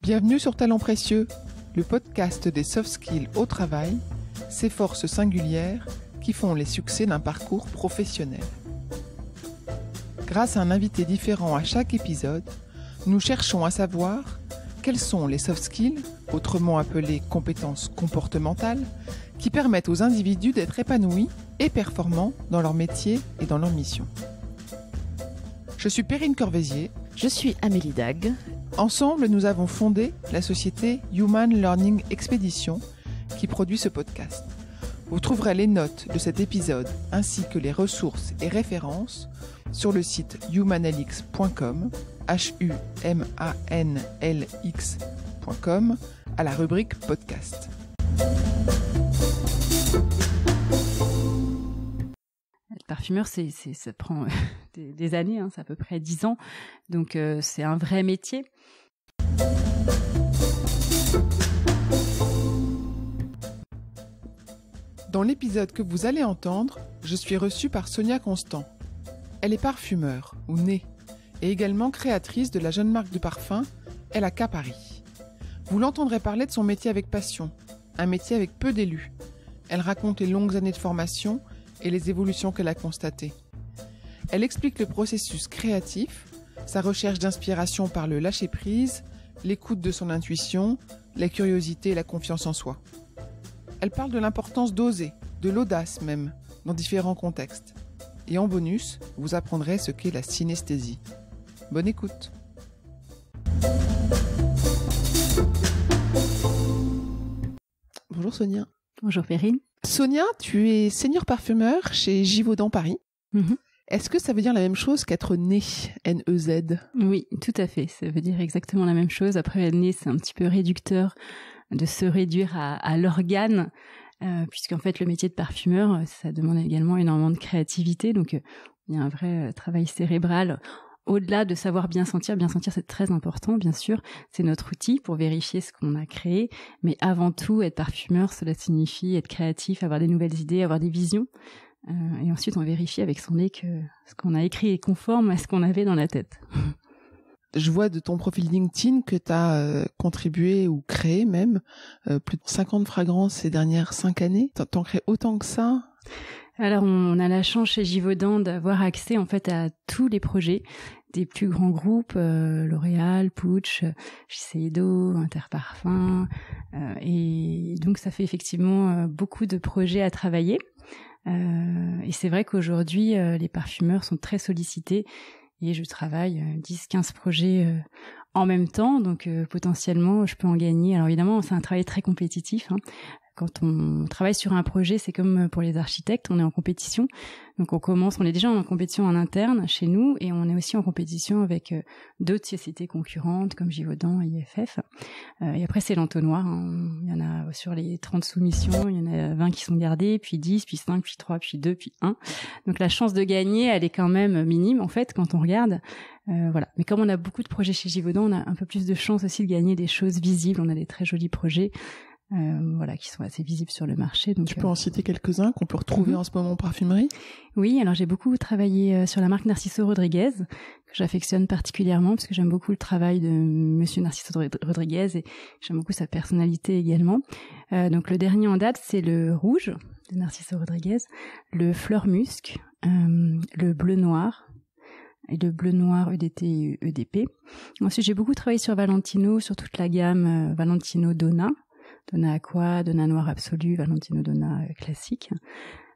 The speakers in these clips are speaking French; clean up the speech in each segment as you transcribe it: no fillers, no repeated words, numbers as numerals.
Bienvenue sur Talents Précieux, le podcast des soft skills au travail, ces forces singulières qui font les succès d'un parcours professionnel. Grâce à un invité différent à chaque épisode, nous cherchons à savoir quels sont les soft skills, autrement appelés compétences comportementales, qui permettent aux individus d'être épanouis et performants dans leur métier et dans leur mission. Je suis Perrine Corvézier. Je suis Amélie Dag. Ensemble, nous avons fondé la société Human Learning Expedition qui produit ce podcast. Vous trouverez les notes de cet épisode ainsi que les ressources et références sur le site humanlx.com, humanlx.com, à la rubrique podcast. Être parfumeur, ça prend des années, c'est à peu près 10 ans, donc c'est un vrai métier. Dans l'épisode que vous allez entendre, je suis reçue par Sonia Constant. Elle est parfumeur, ou née, et également créatrice de la jeune marque de parfum LAK Paris. Vous l'entendrez parler de son métier avec passion, un métier avec peu d'élus. Elle raconte les longues années de formation et les évolutions qu'elle a constatées. Elle explique le processus créatif, sa recherche d'inspiration par le lâcher-prise, l'écoute de son intuition, la curiosité et la confiance en soi. Elle parle de l'importance d'oser, de l'audace même, dans différents contextes. Et en bonus, vous apprendrez ce qu'est la synesthésie. Bonne écoute. Bonjour Sonia. Bonjour Perrine. Sonia, tu es senior parfumeur chez Givaudan Paris. Est-ce que ça veut dire la même chose qu'être née, N-E-Z ? Oui, tout à fait. Ça veut dire exactement la même chose. Après, née, c'est un petit peu réducteur de se réduire à l'organe, puisqu'en fait, le métier de parfumeur, ça demande également énormément de créativité. Donc, il y a un vrai travail cérébral. Au-delà de savoir bien sentir c'est très important, bien sûr. C'est notre outil pour vérifier ce qu'on a créé. Mais avant tout, être parfumeur, cela signifie être créatif, avoir des nouvelles idées, avoir des visions. Et ensuite, on vérifie avec son nez que ce qu'on a écrit est conforme à ce qu'on avait dans la tête. Je vois de ton profil LinkedIn que tu as contribué ou créé même plus de 50 fragrances ces dernières 5 années. T'en crées autant que ça ? Alors, on a la chance chez Givaudan d'avoir accès en fait à tous les projets des plus grands groupes, L'Oréal, Puig, Shiseido, Interparfums, et donc ça fait effectivement beaucoup de projets à travailler. Et c'est vrai qu'aujourd'hui, les parfumeurs sont très sollicités et je travaille 10-15 projets en même temps, donc potentiellement je peux en gagner. Alors évidemment, c'est un travail très compétitif. Quand on travaille sur un projet, c'est comme pour les architectes, on est en compétition. Donc on est déjà en compétition en interne chez nous et on est aussi en compétition avec d'autres sociétés concurrentes comme Givaudan et IFF. Et après, c'est l'entonnoir. Il y en a sur les 30 soumissions, il y en a 20 qui sont gardées, puis 10, puis 5, puis 3, puis 2, puis 1. Donc la chance de gagner, elle est quand même minime en fait quand on regarde. Voilà. Mais comme on a beaucoup de projets chez Givaudan, on a un peu plus de chance aussi de gagner des choses visibles. On a des très jolis projets. Qui sont assez visibles sur le marché. Donc, tu peux en citer quelques-uns qu'on peut retrouver en ce moment en parfumerie ? Oui, alors j'ai beaucoup travaillé sur la marque Narciso Rodriguez, que j'affectionne particulièrement, parce que j'aime beaucoup le travail de Monsieur Narciso Rodriguez et j'aime beaucoup sa personnalité également. Donc le dernier en date, c'est le rouge de Narciso Rodriguez, le fleur musc, le bleu noir, et le bleu noir EDT et EDP. Ensuite, j'ai beaucoup travaillé sur Valentino, sur toute la gamme Valentino Donna Aqua, Donna Noir Absolu, Valentino Donna classique.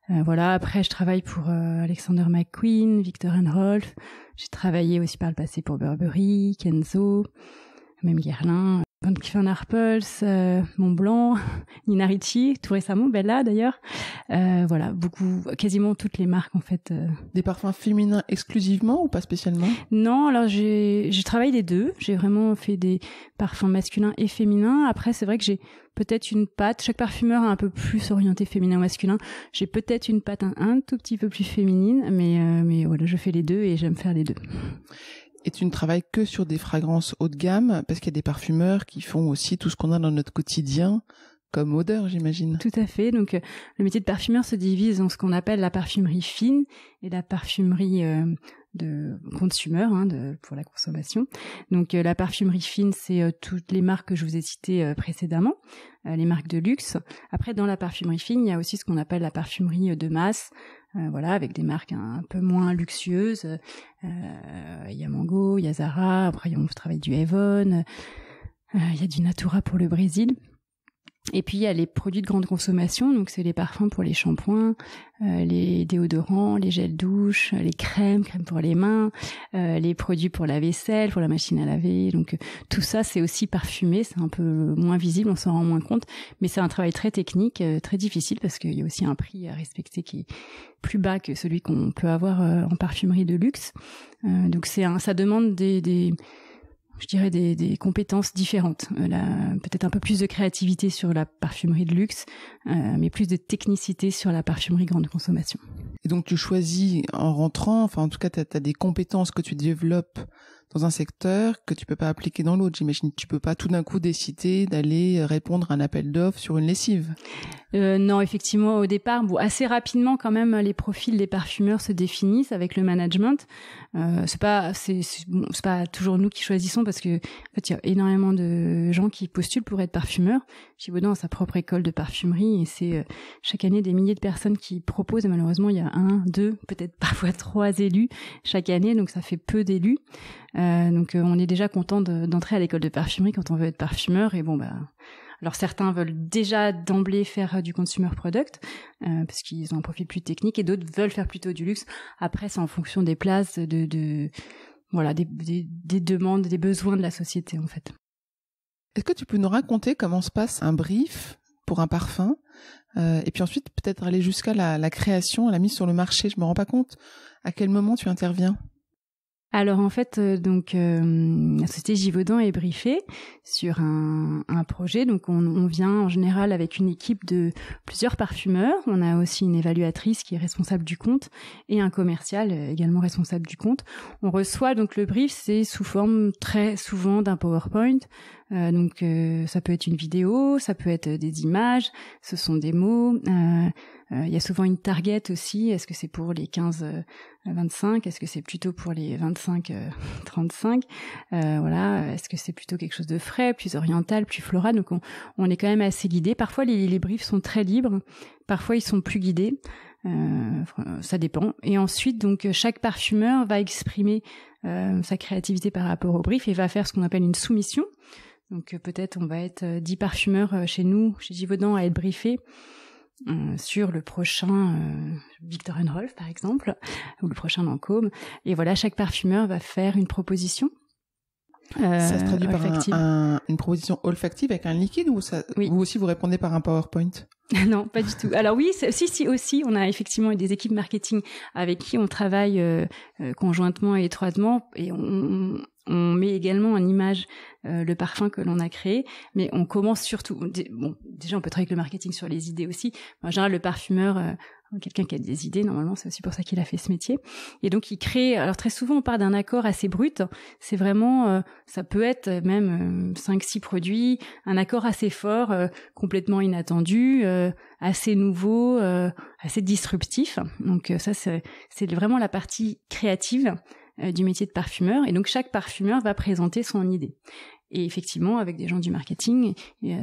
Voilà. Après, je travaille pour Alexander McQueen, Viktor & Rolf. J'ai travaillé aussi par le passé pour Burberry, Kenzo, même Guerlain, Van Cleef & Arpels, Montblanc, Nina Ricci, tout récemment, Bella d'ailleurs. Voilà, quasiment toutes les marques en fait. Des parfums féminins exclusivement ou pas spécialement ? Non, alors j'ai travaillé les deux. J'ai vraiment fait des parfums masculins et féminins. Après, c'est vrai que j'ai peut-être une patte. Chaque parfumeur est un peu plus orienté féminin ou masculin. J'ai peut-être une patte un tout petit peu plus féminine, mais voilà, je fais les deux et j'aime faire les deux. Et tu ne travailles que sur des fragrances haut de gamme, parce qu'il y a des parfumeurs qui font aussi tout ce qu'on a dans notre quotidien, comme odeur, j'imagine. Tout à fait. Donc, le métier de parfumeur se divise dans ce qu'on appelle la parfumerie fine et la parfumerie consumer, pour la consommation. Donc la parfumerie fine, c'est toutes les marques que je vous ai citées précédemment, les marques de luxe. Après, dans la parfumerie fine, il y a aussi ce qu'on appelle la parfumerie de masse, avec des marques un peu moins luxueuses. Il y a Mango, il y a Zara, après on travaille du Avon, il y a du Natura pour le Brésil. Et puis il y a les produits de grande consommation, donc c'est les parfums pour les shampoings, les déodorants, les gels douche, les crèmes pour les mains, les produits pour la vaisselle, pour la machine à laver. Donc tout ça c'est aussi parfumé, c'est un peu moins visible, on s'en rend moins compte, mais c'est un travail très technique, très difficile parce qu'il y a aussi un prix à respecter qui est plus bas que celui qu'on peut avoir en parfumerie de luxe. Donc ça demande des compétences différentes. Peut-être un peu plus de créativité sur la parfumerie de luxe, mais plus de technicité sur la parfumerie grande consommation. Et donc tu choisis en rentrant, en tout cas t'as des compétences que tu développes dans un secteur que tu peux pas appliquer dans l'autre. J'imagine que tu peux pas tout d'un coup décider d'aller répondre à un appel d'offres sur une lessive. Non, effectivement, au départ, assez rapidement quand même, les profils des parfumeurs se définissent avec le management. C'est pas toujours nous qui choisissons parce que en fait il y a énormément de gens qui postulent pour être parfumeurs. Givaudan a sa propre école de parfumerie et c'est chaque année des milliers de personnes qui proposent. Et malheureusement, il y a 1, 2, peut-être parfois 3 élus chaque année, donc ça fait peu d'élus. Donc on est déjà content d'entrer à l'école de parfumerie quand on veut être parfumeur. Et alors certains veulent déjà d'emblée faire du consumer product parce qu'ils ont un profil plus technique, et d'autres veulent faire plutôt du luxe. Après, c'est en fonction des places, des demandes, des besoins de la société en fait. Est-ce que tu peux nous raconter comment se passe un brief pour un parfum et puis ensuite peut-être aller jusqu'à la création, la mise sur le marché? Je me rends pas compte à quel moment tu interviens. Alors en fait, la société Givaudan est briefée sur un projet. Donc on vient en général avec une équipe de plusieurs parfumeurs. On a aussi une évaluatrice qui est responsable du compte et un commercial également responsable du compte. On reçoit donc le brief, c'est sous forme très souvent d'un PowerPoint. Donc ça peut être une vidéo, ça peut être des images, ce sont des mots. Il y a souvent une target aussi. Est-ce que c'est pour les 15-25? Est-ce que c'est plutôt pour les 25-35? Est-ce que c'est plutôt quelque chose de frais, plus oriental, plus floral? Donc on est quand même assez guidé. Parfois les briefs sont très libres, parfois ils sont plus guidés. Ça dépend. Et ensuite, donc chaque parfumeur va exprimer sa créativité par rapport au brief et va faire ce qu'on appelle une soumission. Donc peut-être on va être 10 parfumeurs chez nous, chez Givaudan, à être briefés sur le prochain Viktor & Rolf par exemple, ou le prochain Lancôme. Et voilà, chaque parfumeur va faire une proposition. Ça se traduit par une proposition olfactive avec un liquide, ou oui. Vous aussi vous répondez par un PowerPoint? Non, pas du tout. Alors oui, si aussi, on a effectivement des équipes marketing avec qui on travaille conjointement et étroitement, et on met également en image le parfum que l'on a créé, mais on commence surtout. Déjà on peut travailler avec le marketing sur les idées aussi. En général, le parfumeur, quelqu'un qui a des idées, normalement, c'est aussi pour ça qu'il a fait ce métier. Et donc il crée. Alors très souvent, on part d'un accord assez brut. C'est vraiment, ça peut être même 5-6 produits, un accord assez fort, complètement inattendu, assez nouveau, assez disruptif. Donc ça, c'est vraiment la partie créative du métier de parfumeur. Et donc chaque parfumeur va présenter son idée. Et effectivement, avec des gens du marketing,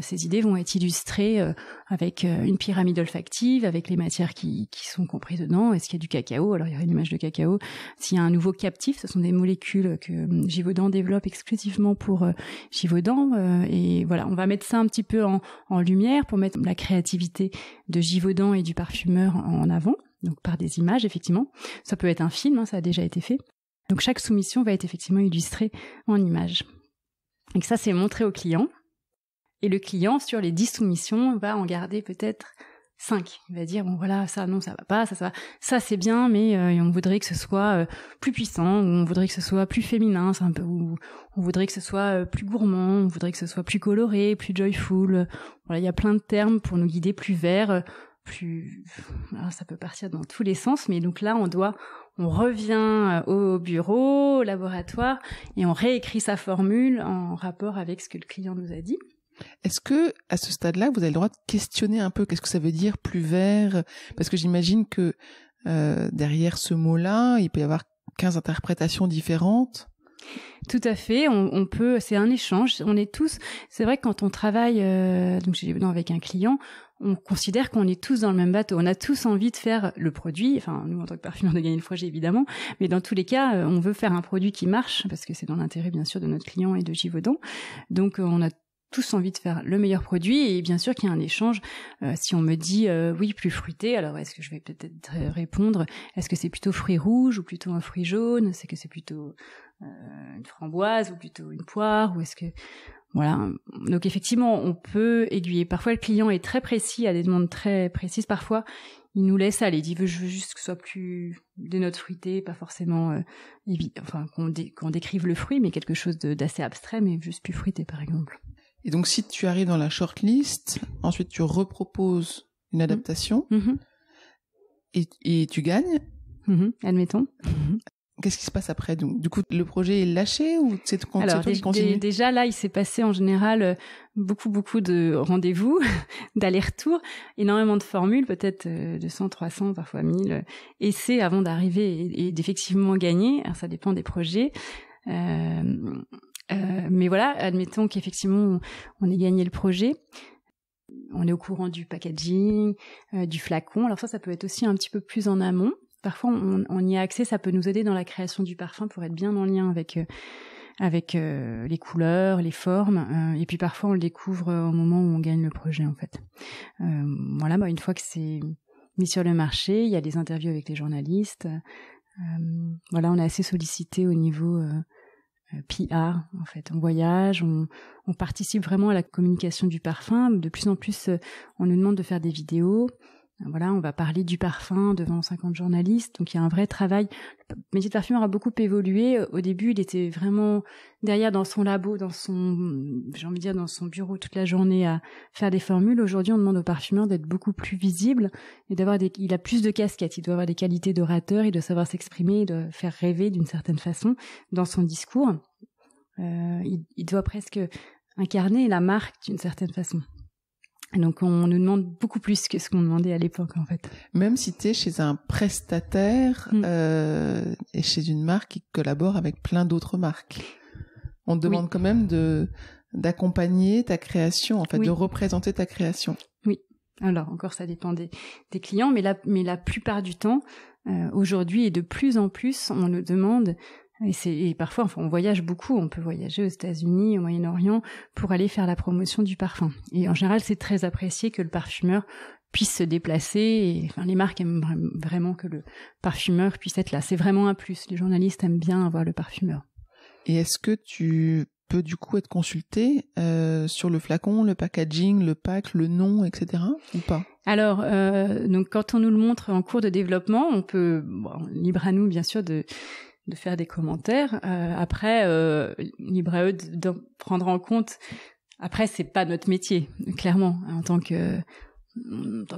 ces idées vont être illustrées avec une pyramide olfactive, avec les matières qui sont comprises dedans. Est-ce qu'il y a du cacao? Alors il y aura une image de cacao. S'il y a un nouveau captif, ce sont des molécules que Givaudan développe exclusivement pour Givaudan. Et voilà, on va mettre ça un petit peu en lumière pour mettre la créativité de Givaudan et du parfumeur en avant. Donc par des images, effectivement. Ça peut être un film, ça a déjà été fait. Donc chaque soumission va être effectivement illustrée en images. Et ça, c'est montré au client. Et le client, sur les 10 soumissions, va en garder peut-être 5. Il va dire, bon voilà, ça non, ça va pas, ça va. Ça c'est bien, mais on voudrait que ce soit plus puissant, ou on voudrait que ce soit plus féminin, c'est un peu, ou on voudrait que ce soit plus gourmand, on voudrait que ce soit plus coloré, plus joyful. Voilà, il y a plein de termes pour nous guider, plus vert, plus... Alors, ça peut partir dans tous les sens, mais donc là, on revient au bureau, au laboratoire, et on réécrit sa formule en rapport avec ce que le client nous a dit. Est-ce que, à ce stade-là, vous avez le droit de questionner un peu qu'est-ce que ça veut dire plus vert? Parce que j'imagine que derrière ce mot-là, il peut y avoir 15 interprétations différentes. Tout à fait, on peut, c'est un échange. On est tous, c'est vrai que quand on travaille donc chez Givaudan avec un client, on considère qu'on est tous dans le même bateau. On a tous envie de faire le produit, enfin nous en tant que parfumeur de gagner le projet évidemment, mais dans tous les cas, on veut faire un produit qui marche parce que c'est dans l'intérêt bien sûr de notre client et de Givaudan. Donc on a tous envie de faire le meilleur produit et bien sûr qu'il y a un échange. Si on me dit oui plus fruité, alors est-ce que je vais peut-être répondre est-ce que c'est plutôt fruit rouge ou plutôt un fruit jaune, c'est que c'est plutôt une framboise ou plutôt une poire, ou est-ce que voilà. Donc effectivement on peut aiguiller. Parfois le client est très précis, a des demandes très précises. Parfois il nous laisse aller, il dit je veux juste que ce soit plus des notes fruitées, pas forcément enfin qu'on décrive le fruit, mais quelque chose d'assez abstrait, mais juste plus fruité par exemple. Et donc, si tu arrives dans la shortlist, ensuite tu reproposes une adaptation et tu gagnes. Admettons. Qu'est-ce qui se passe après? Donc, du coup, le projet est lâché ou c'est toi qui continue? Déjà là, il s'est passé en général beaucoup de rendez-vous, d'allers-retours, énormément de formules, peut-être 200, 300, parfois 1000 essais avant d'arriver et d'effectivement gagner. Alors, ça dépend des projets. Mais voilà, admettons qu'effectivement on ait gagné le projet, on est au courant du packaging, du flacon. Alors ça peut être aussi un petit peu plus en amont. Parfois on y a accès, ça peut nous aider dans la création du parfum pour être bien en lien avec les couleurs, les formes. Et puis parfois on le découvre au moment où on gagne le projet en fait. Voilà, une fois que c'est mis sur le marché, il y a des interviews avec les journalistes. Voilà, on est assez sollicité au niveau PR, en fait. On voyage, on participe vraiment à la communication du parfum. De plus en plus, on nous demande de faire des vidéos. Voilà, on va parler du parfum devant 50 journalistes. Donc, il y a un vrai travail. Le métier de parfumeur a beaucoup évolué. Au début, il était vraiment derrière dans son labo, dans son bureau toute la journée à faire des formules. Aujourd'hui, on demande aux parfumeurs d'être beaucoup plus visibles et il a plus de casquettes. Il doit avoir des qualités d'orateur, il doit savoir s'exprimer, il doit faire rêver d'une certaine façon dans son discours. Il doit presque incarner la marque d'une certaine façon. Donc on nous demande beaucoup plus que ce qu'on demandait à l'époque en fait. Même si tu es chez un prestataire et chez une marque qui collabore avec plein d'autres marques, on te demande quand même d'accompagner ta création, en fait, de représenter ta création. Oui. Alors encore ça dépend des clients, mais la plupart du temps, aujourd'hui et de plus en plus, on nous demande. Et parfois, on voyage beaucoup. On peut voyager aux États-Unis, au Moyen-Orient, pour aller faire la promotion du parfum. Et en général, c'est très apprécié que le parfumeur puisse se déplacer. Et, les marques aiment vraiment que le parfumeur puisse être là. C'est vraiment un plus. Les journalistes aiment bien avoir le parfumeur. Et est-ce que tu peux du coup être consulté sur le flacon, le packaging, le pack, le nom, etc. ou pas? Alors, donc quand on nous le montre en cours de développement, on peut, libre à nous bien sûr de faire des commentaires. Après, libre à eux de prendre en compte. Après, c'est pas notre métier, clairement. En tant que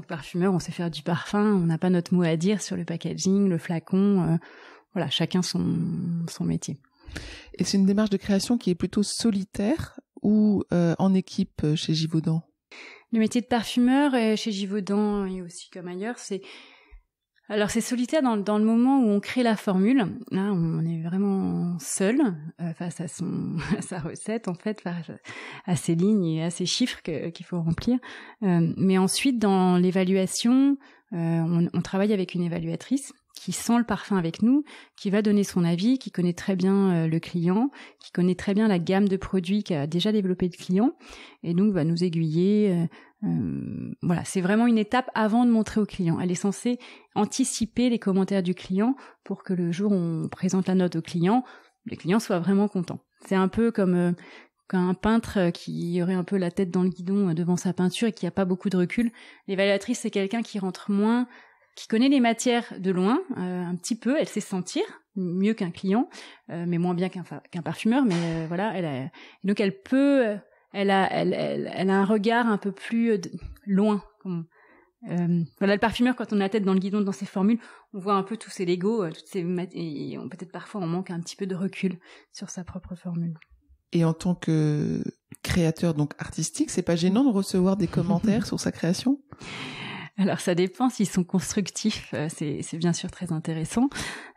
parfumeur, on sait faire du parfum. On n'a pas notre mot à dire sur le packaging, le flacon. Voilà, chacun son métier. Et c'est une démarche de création qui est plutôt solitaire ou en équipe chez Givaudan? Le métier de parfumeur chez Givaudan et aussi comme ailleurs, c'est solitaire dans le moment où on crée la formule. Là, on est vraiment seul face à sa recette, en fait, face à ses lignes et à ses chiffres qu'il faut remplir. Mais ensuite, dans l'évaluation, on travaille avec une évaluatrice qui sent le parfum avec nous, qui va donner son avis, qui connaît très bien le client, qui connaît très bien la gamme de produits qu'a déjà développé le client, et donc va nous aiguiller. Voilà, c'est vraiment une étape avant de montrer au client. Elle est censée anticiper les commentaires du client pour que le jour où on présente la note au client, le client soit vraiment content. C'est un peu comme un peintre qui aurait un peu la tête dans le guidon devant sa peinture et qui n'a pas beaucoup de recul. L'évaluatrice, c'est quelqu'un qui rentre moins, qui connaît les matières de loin, un petit peu, elle sait sentir mieux qu'un client, mais moins bien qu'un parfumeur, mais voilà, donc elle peut... Elle a un regard un peu plus loin. Voilà, le parfumeur, quand on a la tête dans le guidon dans ses formules, on voit un peu tous ses Legos, et peut-être parfois on manque un petit peu de recul sur sa propre formule. Et en tant que créateur donc artistique, c'est pas gênant de recevoir des commentaires sur sa création? Alors ça dépend s'ils sont constructifs, c'est bien sûr très intéressant.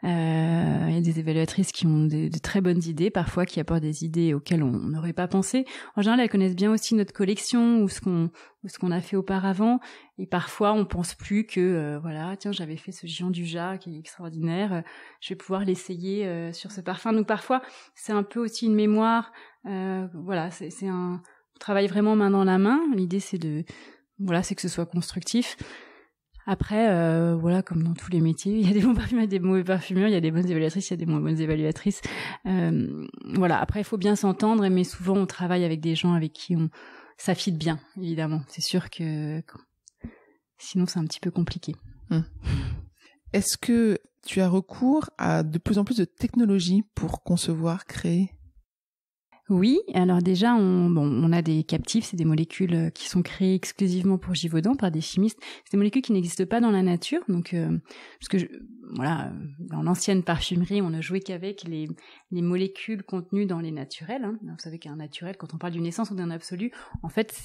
Il y a des évaluatrices qui ont de très bonnes idées, parfois qui apportent des idées auxquelles on n'aurait pas pensé. En général, elles connaissent bien aussi notre collection ou ce qu'on a fait auparavant. Et parfois, on pense plus que voilà, tiens, j'avais fait ce géant du Jat qui est extraordinaire, je vais pouvoir l'essayer sur ce parfum. Donc parfois, c'est un peu aussi une mémoire. Voilà, c'est on travaille vraiment main dans la main. L'idée, c'est que ce soit constructif. Après, voilà, comme dans tous les métiers, il y a des bons parfumeurs, il y a des mauvais parfumeurs, il y a des bonnes évaluatrices, il y a des moins bonnes évaluatrices. Voilà, après, il faut bien s'entendre, mais souvent, on travaille avec des gens avec qui ça fit bien, évidemment. C'est sûr que sinon, c'est un petit peu compliqué. Est-ce que tu as recours à de plus en plus de technologies pour concevoir, créer ? Oui, alors déjà, on a des captifs, c'est des molécules qui sont créées exclusivement pour Givaudan par des chimistes. C'est des molécules qui n'existent pas dans la nature, donc parce que voilà, dans l'ancienne parfumerie, on ne jouait qu'avec les molécules contenues dans les naturels. Hein. Vous savez qu'un naturel, quand on parle d'une essence ou d'un absolu, en fait,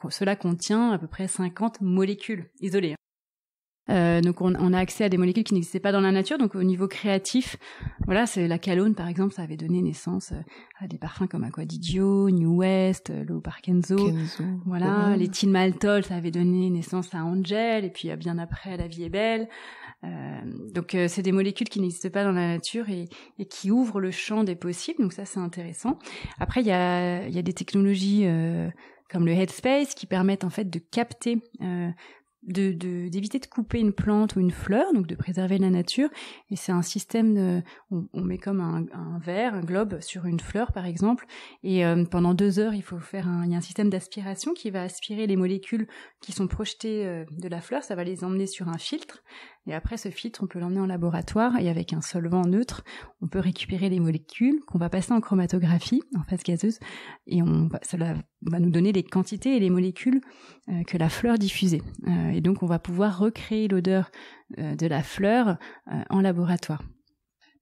cela contient à peu près 50 molécules isolées. Donc on a accès à des molécules qui n'existaient pas dans la nature. Donc au niveau créatif, voilà, c'est la calone par exemple, ça avait donné naissance à des parfums comme Acqua di Gio, New West, L'Eau par Kenzo. Voilà, l'éthyle maltol, ça avait donné naissance à Angel, et puis bien après La Vie est belle. Donc c'est des molécules qui n'existent pas dans la nature et qui ouvrent le champ des possibles. Donc ça c'est intéressant. Après il y a des technologies comme le Headspace qui permettent en fait de capter d'éviter de couper une plante ou une fleur, donc de préserver la nature. Et c'est un système on met comme un verre, un globe sur une fleur par exemple, et pendant 2 heures il y a un système d'aspiration qui va aspirer les molécules qui sont projetées de la fleur, ça va les emmener sur un filtre, et après ce filtre on peut l'emmener en laboratoire, et avec un solvant neutre on peut récupérer les molécules qu'on va passer en chromatographie, en phase gazeuse, et cela va nous donner les quantités et les molécules que la fleur diffusait. Et donc on va pouvoir recréer l'odeur de la fleur en laboratoire.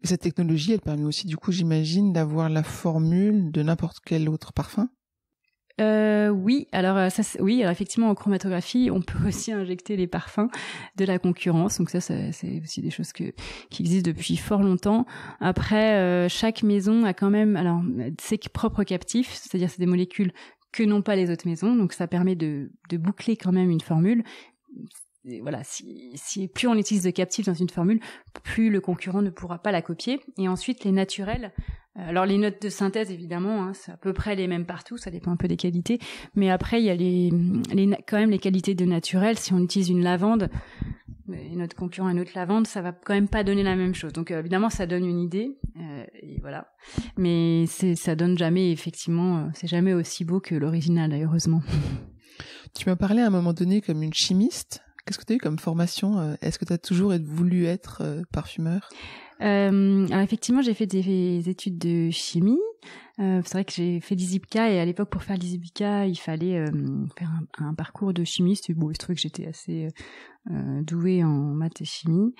Et cette technologie, elle permet aussi, du coup, j'imagine, d'avoir la formule de n'importe quel autre parfum ? Oui, alors effectivement en chromatographie, on peut aussi injecter les parfums de la concurrence. Donc ça c'est aussi des choses qui existent depuis fort longtemps. Après, chaque maison a quand même ses propres captifs, c'est-à-dire c'est des molécules que n'ont pas les autres maisons. Donc ça permet de boucler quand même une formule. Et voilà, si plus on utilise de captifs dans une formule, plus le concurrent ne pourra pas la copier. Et ensuite, les naturels. Alors les notes de synthèse, évidemment, c'est à peu près les mêmes partout, ça dépend un peu des qualités. Mais après, il y a quand même les qualités de naturel. Si on utilise une lavande, et notre concurrent a une autre lavande, ça va quand même pas donner la même chose. Donc évidemment, ça donne une idée, et voilà. Mais ça donne jamais, effectivement, c'est jamais aussi beau que l'original, heureusement. Tu m'as parlé à un moment donné comme une chimiste. Qu'est-ce que tu as eu comme formation ? Est-ce que tu as toujours voulu être parfumeur ? Alors effectivement, j'ai fait des études de chimie. C'est vrai que j'ai fait l'ISIPCA, et à l'époque, pour faire l'ISIPCA, il fallait faire un parcours de chimiste. Et bon, il se trouve que j'étais assez douée en maths et chimie.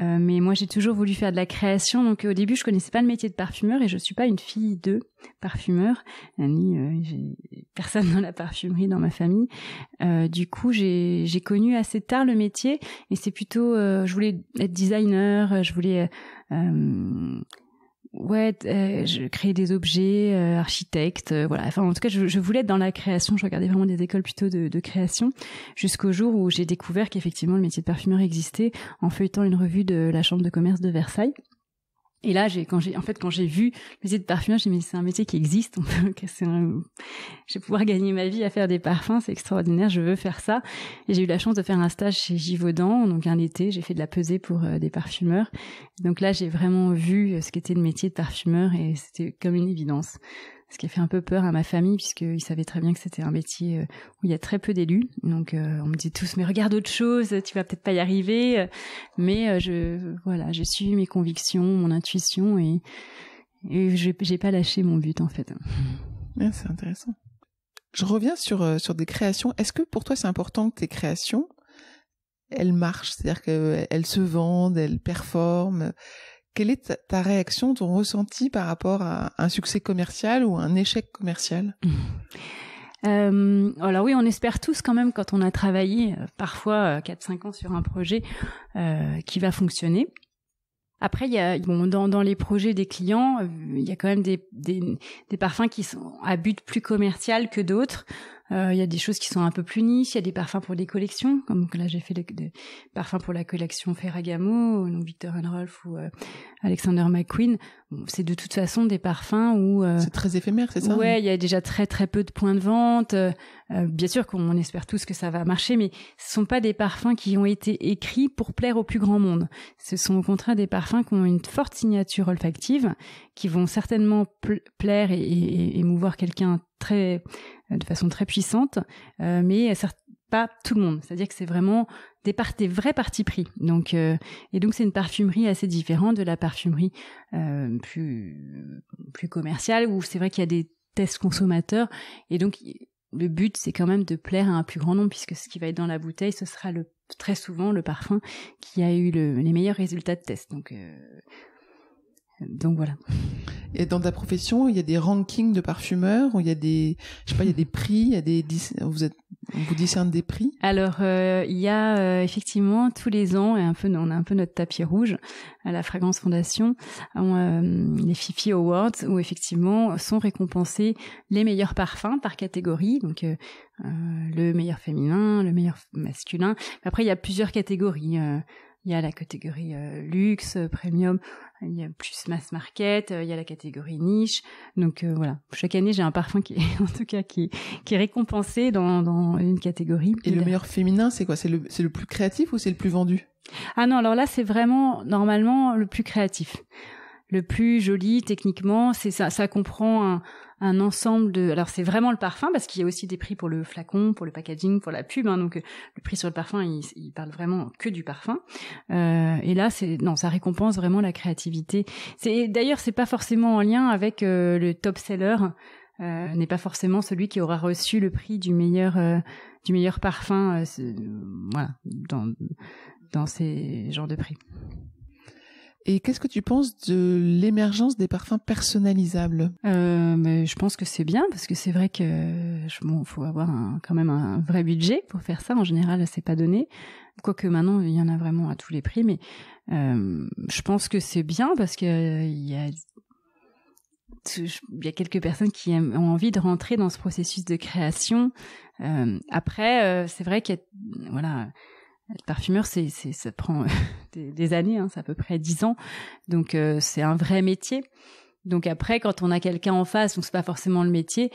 Mais moi, j'ai toujours voulu faire de la création. Donc au début, je connaissais pas le métier de parfumeur, et je suis pas une fille de parfumeur. J'ai personne dans la parfumerie dans ma famille. Du coup, j'ai connu assez tard le métier, et c'est plutôt je voulais être designer, je voulais je créais des objets, architecte, voilà. Enfin, en tout cas, je voulais être dans la création. Je regardais vraiment des écoles plutôt de création, jusqu'au jour où j'ai découvert qu'effectivement le métier de parfumeur existait en feuilletant une revue de la Chambre de commerce de Versailles. Et là, quand j'ai vu le métier de parfumeur, j'ai dit, mais c'est un métier qui existe. Je vais pouvoir gagner ma vie à faire des parfums, c'est extraordinaire, je veux faire ça. Et j'ai eu la chance de faire un stage chez Givaudan, donc un été, j'ai fait de la pesée pour des parfumeurs. Donc là, j'ai vraiment vu ce qu'était le métier de parfumeur, et c'était comme une évidence. Ce qui a fait un peu peur à ma famille, puisqu'ils savaient très bien que c'était un métier où il y a très peu d'élus. Donc on me dit tous, mais regarde autre chose, tu vas peut-être pas y arriver. Mais j'ai suivi mes convictions, mon intuition, et j'ai pas lâché mon but en fait. Ouais, c'est intéressant. Je reviens sur des créations. Est-ce que pour toi c'est important que tes créations, elles marchent, c'est-à-dire qu'elles se vendent, elles performent? Quelle est ta réaction, ton ressenti par rapport à un succès commercial ou un échec commercial ? Alors oui, on espère tous quand même quand on a travaillé parfois 4-5 ans sur un projet qui va fonctionner. Après, il y a dans les projets des clients, il y a quand même des parfums qui sont à but plus commercial que d'autres. Il y a des choses qui sont un peu plus niches. Il y a des parfums pour des collections, comme là j'ai fait des parfums pour la collection Ferragamo, donc Viktor & Rolf ou Alexander McQueen. Bon, c'est de toute façon des parfums où c'est très éphémère, c'est ça? Ouais, il y a déjà très très peu de points de vente. Bien sûr qu'on espère tous que ça va marcher, mais ce sont pas des parfums qui ont été écrits pour plaire au plus grand monde. Ce sont au contraire des parfums qui ont une forte signature olfactive, qui vont certainement plaire et émouvoir quelqu'un de façon très puissante, mais pas tout le monde. C'est-à-dire que c'est vraiment des vrais partis pris. Donc, et donc c'est une parfumerie assez différente de la parfumerie plus commerciale, où c'est vrai qu'il y a des tests consommateurs, et donc le but c'est quand même de plaire à un plus grand nombre, puisque ce qui va être dans la bouteille, ce sera très souvent le parfum qui a eu les meilleurs résultats de test. Donc voilà. Et dans ta profession, il y a des rankings de parfumeurs, où il y a des prix, on vous décerne des prix? Alors, il y a effectivement tous les ans, on a un peu notre tapis rouge à la Fragrance Fondation, les Fifi Awards, où effectivement sont récompensés les meilleurs parfums par catégorie, donc le meilleur féminin, le meilleur masculin. Après, il y a plusieurs catégories. Il y a la catégorie luxe, premium, il y a plus mass market, il y a la catégorie niche. Donc voilà, chaque année j'ai un parfum qui est récompensé dans une catégorie. Et le meilleur féminin, c'est quoi? C'est le plus créatif ou c'est le plus vendu? Ah non, alors là c'est vraiment normalement le plus créatif, le plus joli techniquement. C'est ça comprend un ensemble de... Alors c'est vraiment le parfum, parce qu'il y a aussi des prix pour le flacon, pour le packaging, pour la pub, hein, donc le prix sur le parfum, il parle vraiment que du parfum. Et là, ça récompense vraiment la créativité. D'ailleurs, c'est pas forcément en lien avec le top seller, n'est pas forcément celui qui aura reçu le prix du meilleur parfum, voilà, dans ces genres de prix. Et qu'est-ce que tu penses de l'émergence des parfums personnalisables? Mais je pense que c'est bien, parce que c'est vrai que faut avoir quand même un vrai budget pour faire ça. En général, c'est pas donné. Quoique maintenant, il y en a vraiment à tous les prix. Mais je pense que c'est bien, parce que il y a quelques personnes qui ont envie de rentrer dans ce processus de création. Après, c'est vrai qu'il y a, voilà. Être parfumeur, ça prend des années, hein, c'est à peu près 10 ans. Donc, c'est un vrai métier. Donc après, quand on a quelqu'un en face, donc c'est pas forcément le métier,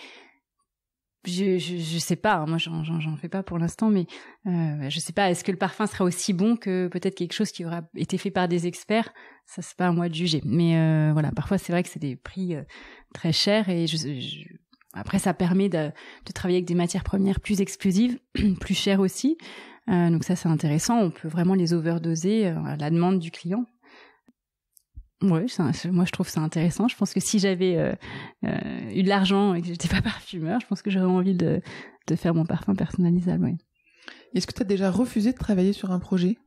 je sais pas, hein, moi j'en fais pas pour l'instant, mais je sais pas, est-ce que le parfum sera aussi bon que peut-être quelque chose qui aura été fait par des experts? Ça, c'est pas à moi de juger. Mais voilà, parfois c'est vrai que c'est des prix très chers, et après ça permet de travailler avec des matières premières plus exclusives, plus chères aussi. Donc ça, c'est intéressant. On peut vraiment les overdoser à la demande du client. Ouais, moi je trouve ça intéressant. Je pense que si j'avais eu de l'argent et que j'étais pas parfumeur, je pense que j'aurais envie de faire mon parfum personnalisable. Ouais. Est-ce que tu as déjà refusé de travailler sur un projet?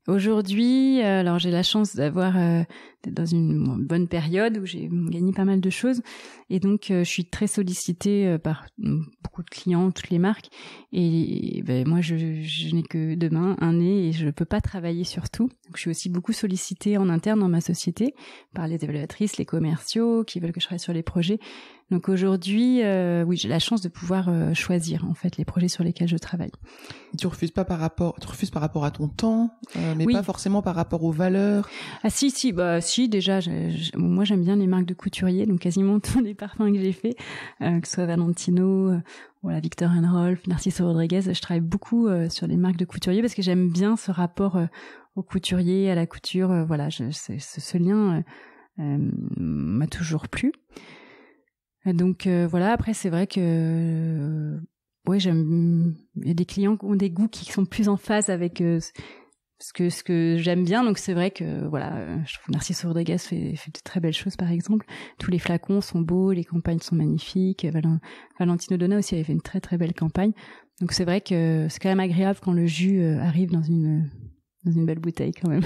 Aujourd'hui, alors j'ai la chance d'être dans une bonne période où j'ai gagné pas mal de choses, et donc je suis très sollicitée par beaucoup de clients, toutes les marques, et moi je n'ai que deux mains, un nez, et je peux pas travailler sur tout. Donc je suis aussi beaucoup sollicitée en interne dans ma société par les évaluatrices, les commerciaux qui veulent que je travaille sur les projets. Donc aujourd'hui, oui, j'ai la chance de pouvoir choisir en fait les projets sur lesquels je travaille. Et tu refuses par rapport à ton temps, mais oui. Pas forcément par rapport aux valeurs. Ah si, déjà, moi j'aime bien les marques de couturiers, donc quasiment tous les parfums que j'ai faits, que ce soit Valentino, voilà, Viktor & Rolf, Narciso Rodriguez, je travaille beaucoup sur les marques de couturiers parce que j'aime bien ce rapport au couturier, à la couture, voilà, ce lien m'a toujours plu. Donc voilà, après c'est vrai que il y a des clients qui ont des goûts qui sont plus en phase avec ce que j'aime bien, donc c'est vrai que voilà, je trouve Narciso Rodriguez fait de très belles choses, par exemple. Tous les flacons sont beaux, les campagnes sont magnifiques. Valentino Donna aussi avait fait une très très belle campagne. Donc c'est vrai que c'est quand même agréable quand le jus arrive dans une belle bouteille quand même.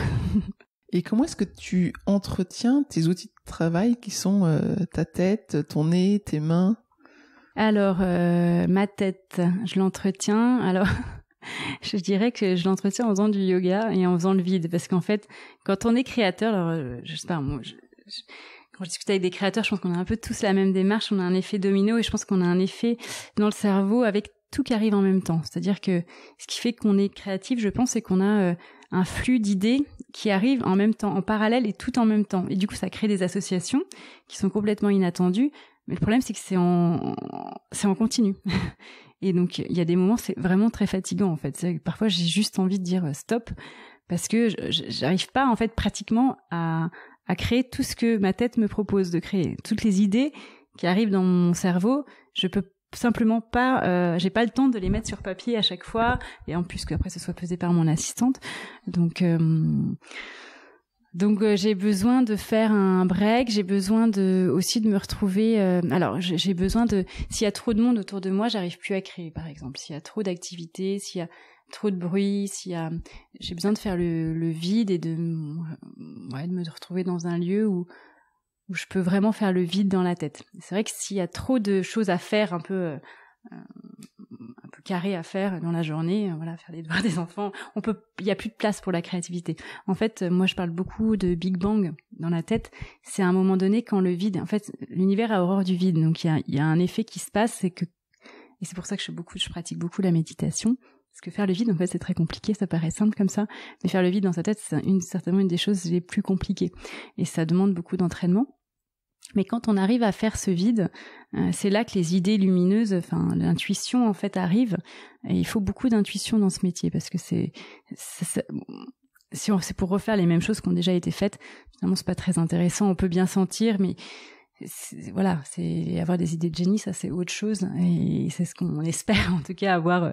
Et comment est-ce que tu entretiens tes outils de travail qui sont ta tête, ton nez, tes mains? Alors, ma tête, je l'entretiens. Alors, je dirais que je l'entretiens en faisant du yoga et en faisant le vide. Parce qu'en fait, quand on est créateur, alors, je sais pas, moi, quand je discute avec des créateurs, je pense qu'on a un peu tous la même démarche. On a un effet domino et je pense qu'on a un effet dans le cerveau avec tout qui arrive en même temps. C'est-à-dire que ce qui fait qu'on est créatif, je pense, c'est qu'on a un flux d'idées qui arrivent en même temps, en parallèle et tout en même temps. Et du coup, ça crée des associations qui sont complètement inattendues. Mais le problème, c'est que c'est en continu. Et donc, il y a des moments, c'est vraiment très fatigant, en fait. Parfois, j'ai juste envie de dire stop, parce que j'arrive pas, en fait, pratiquement à créer tout ce que ma tête me propose de créer. Toutes les idées qui arrivent dans mon cerveau, je peux simplement pas, j'ai pas le temps de les mettre sur papier à chaque fois, et en plus qu'après ce soit pesé par mon assistante. Donc j'ai besoin de faire un break, j'ai besoin aussi de me retrouver. Alors j'ai besoin s'il y a trop de monde autour de moi, j'arrive plus à créer, par exemple. S'il y a trop d'activités, s'il y a trop de bruit, j'ai besoin de faire le vide et de me retrouver dans un lieu où je peux vraiment faire le vide dans la tête. C'est vrai que s'il y a trop de choses à faire, un peu carré à faire dans la journée, faire les devoirs des enfants, il y a plus de place pour la créativité. En fait, moi je parle beaucoup de Big Bang dans la tête. C'est à un moment donné quand le vide, en fait, l'univers a horreur du vide. Donc il y a un effet qui se passe, et c'est pour ça que je pratique beaucoup la méditation. Parce que faire le vide, en fait, c'est très compliqué, ça paraît simple comme ça, mais faire le vide dans sa tête, c'est certainement une des choses les plus compliquées. Et ça demande beaucoup d'entraînement. Mais quand on arrive à faire ce vide, c'est là que les idées lumineuses, l'intuition, en fait, arrive. Et il faut beaucoup d'intuition dans ce métier, parce que si c'est pour refaire les mêmes choses qui ont déjà été faites, finalement, c'est pas très intéressant. On peut bien sentir, mais c'est avoir des idées de génie, ça c'est autre chose, et c'est ce qu'on espère, en tout cas, avoir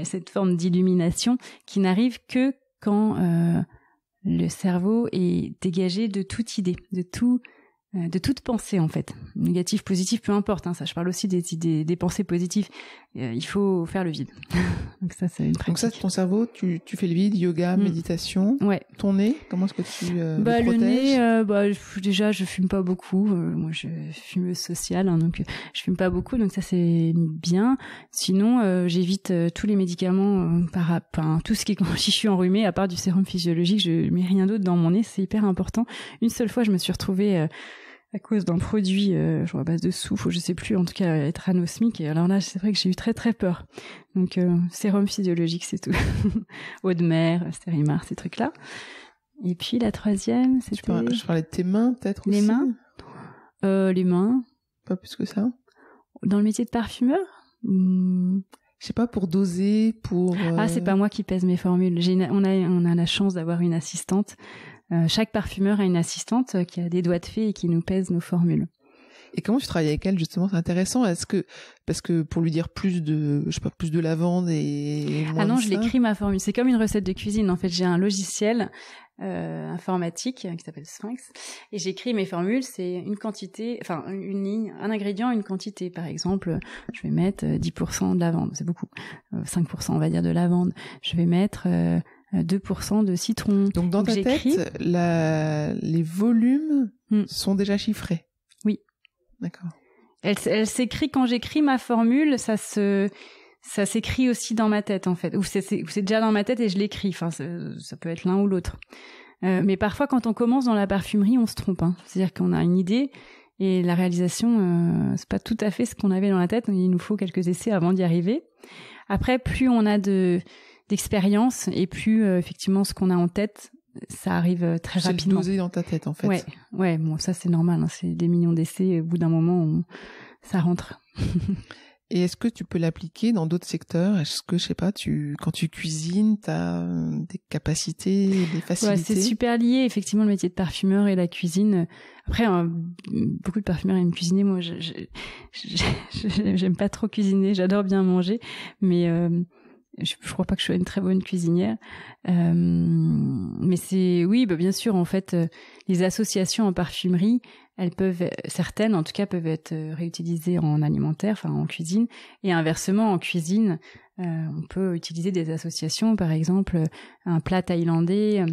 cette forme d'illumination qui n'arrive que quand le cerveau est dégagé de toute idée, de toute pensée, en fait, négative, positive, peu importe, hein, ça je parle aussi des idées, des pensées positives. Il faut faire le vide. Donc ça, c'est une pratique. Donc ça, ton cerveau, tu fais le vide, yoga, méditation. Ouais. Ton nez, comment est-ce que tu le protèges ? Le nez, déjà je fume pas beaucoup. Moi, je suis fumeuse sociale, hein, donc je fume pas beaucoup, donc ça c'est bien. Sinon, j'évite tous les médicaments, tout ce qui est quand je suis enrhumée, à part du sérum physiologique, je mets rien d'autre dans mon nez, c'est hyper important. Une seule fois, je me suis retrouvée à cause d'un produit, à base de soufre, ou je sais plus, en tout cas, être anosmique. Et alors là, c'est vrai que j'ai eu très très peur. Donc, sérum physiologique, c'est tout. Eau de mer, Stérimar, ces trucs-là. Et puis, la troisième, c'était... Je parlais de tes mains, peut-être aussi. Les mains. Les mains. Pas plus que ça. Dans le métier de parfumeur? Je sais pas, pour doser, pour... Ah, c'est pas moi qui pèse mes formules. On a la chance d'avoir une assistante. Chaque parfumeur a une assistante qui a des doigts de fée et qui nous pèse nos formules. Et comment tu travailles avec elle, justement? C'est intéressant. Parce que pour lui dire plus de lavande et moins non, de je ça. l'écris ma formule. C'est comme une recette de cuisine. En fait, j'ai un logiciel informatique qui s'appelle Sphinx, et j'écris mes formules. C'est une quantité, une ligne, un ingrédient, une quantité. Par exemple, je vais mettre 10% de lavande. C'est beaucoup. 5%, on va dire, de lavande. Je vais mettre 2% de citron. Donc dans ta tête, les volumes sont déjà chiffrés. Oui. D'accord. Elle s'écrit quand j'écris ma formule, ça s'écrit aussi dans ma tête, en fait. Ou c'est déjà dans ma tête et je l'écris. Ça peut être l'un ou l'autre. Mais parfois, quand on commence dans la parfumerie, on se trompe. Hein. C'est-à-dire qu'on a une idée et la réalisation, c'est pas tout à fait ce qu'on avait dans la tête. Il nous faut quelques essais avant d'y arriver. Après, plus on a d'expérience et plus effectivement ce qu'on a en tête, ça arrive très rapidement. C'est dosé dans ta tête, en fait. Ouais, bon, ça c'est normal, hein, c'est des millions d'essais, au bout d'un moment ça rentre. Et est-ce que tu peux l'appliquer dans d'autres secteurs? Est-ce que, je sais pas, quand tu cuisines, t'as des capacités, des facilités? Ouais, c'est super lié, effectivement, le métier de parfumeur et la cuisine. Après, beaucoup de parfumeurs aiment cuisiner. Moi, j'aime pas trop cuisiner, j'adore bien manger, mais je crois pas que je sois une très bonne cuisinière. Mais bien sûr, en fait, les associations en parfumerie, certaines en tout cas peuvent être réutilisées en alimentaire, en cuisine, et inversement en cuisine, on peut utiliser des associations, par exemple un plat thaïlandais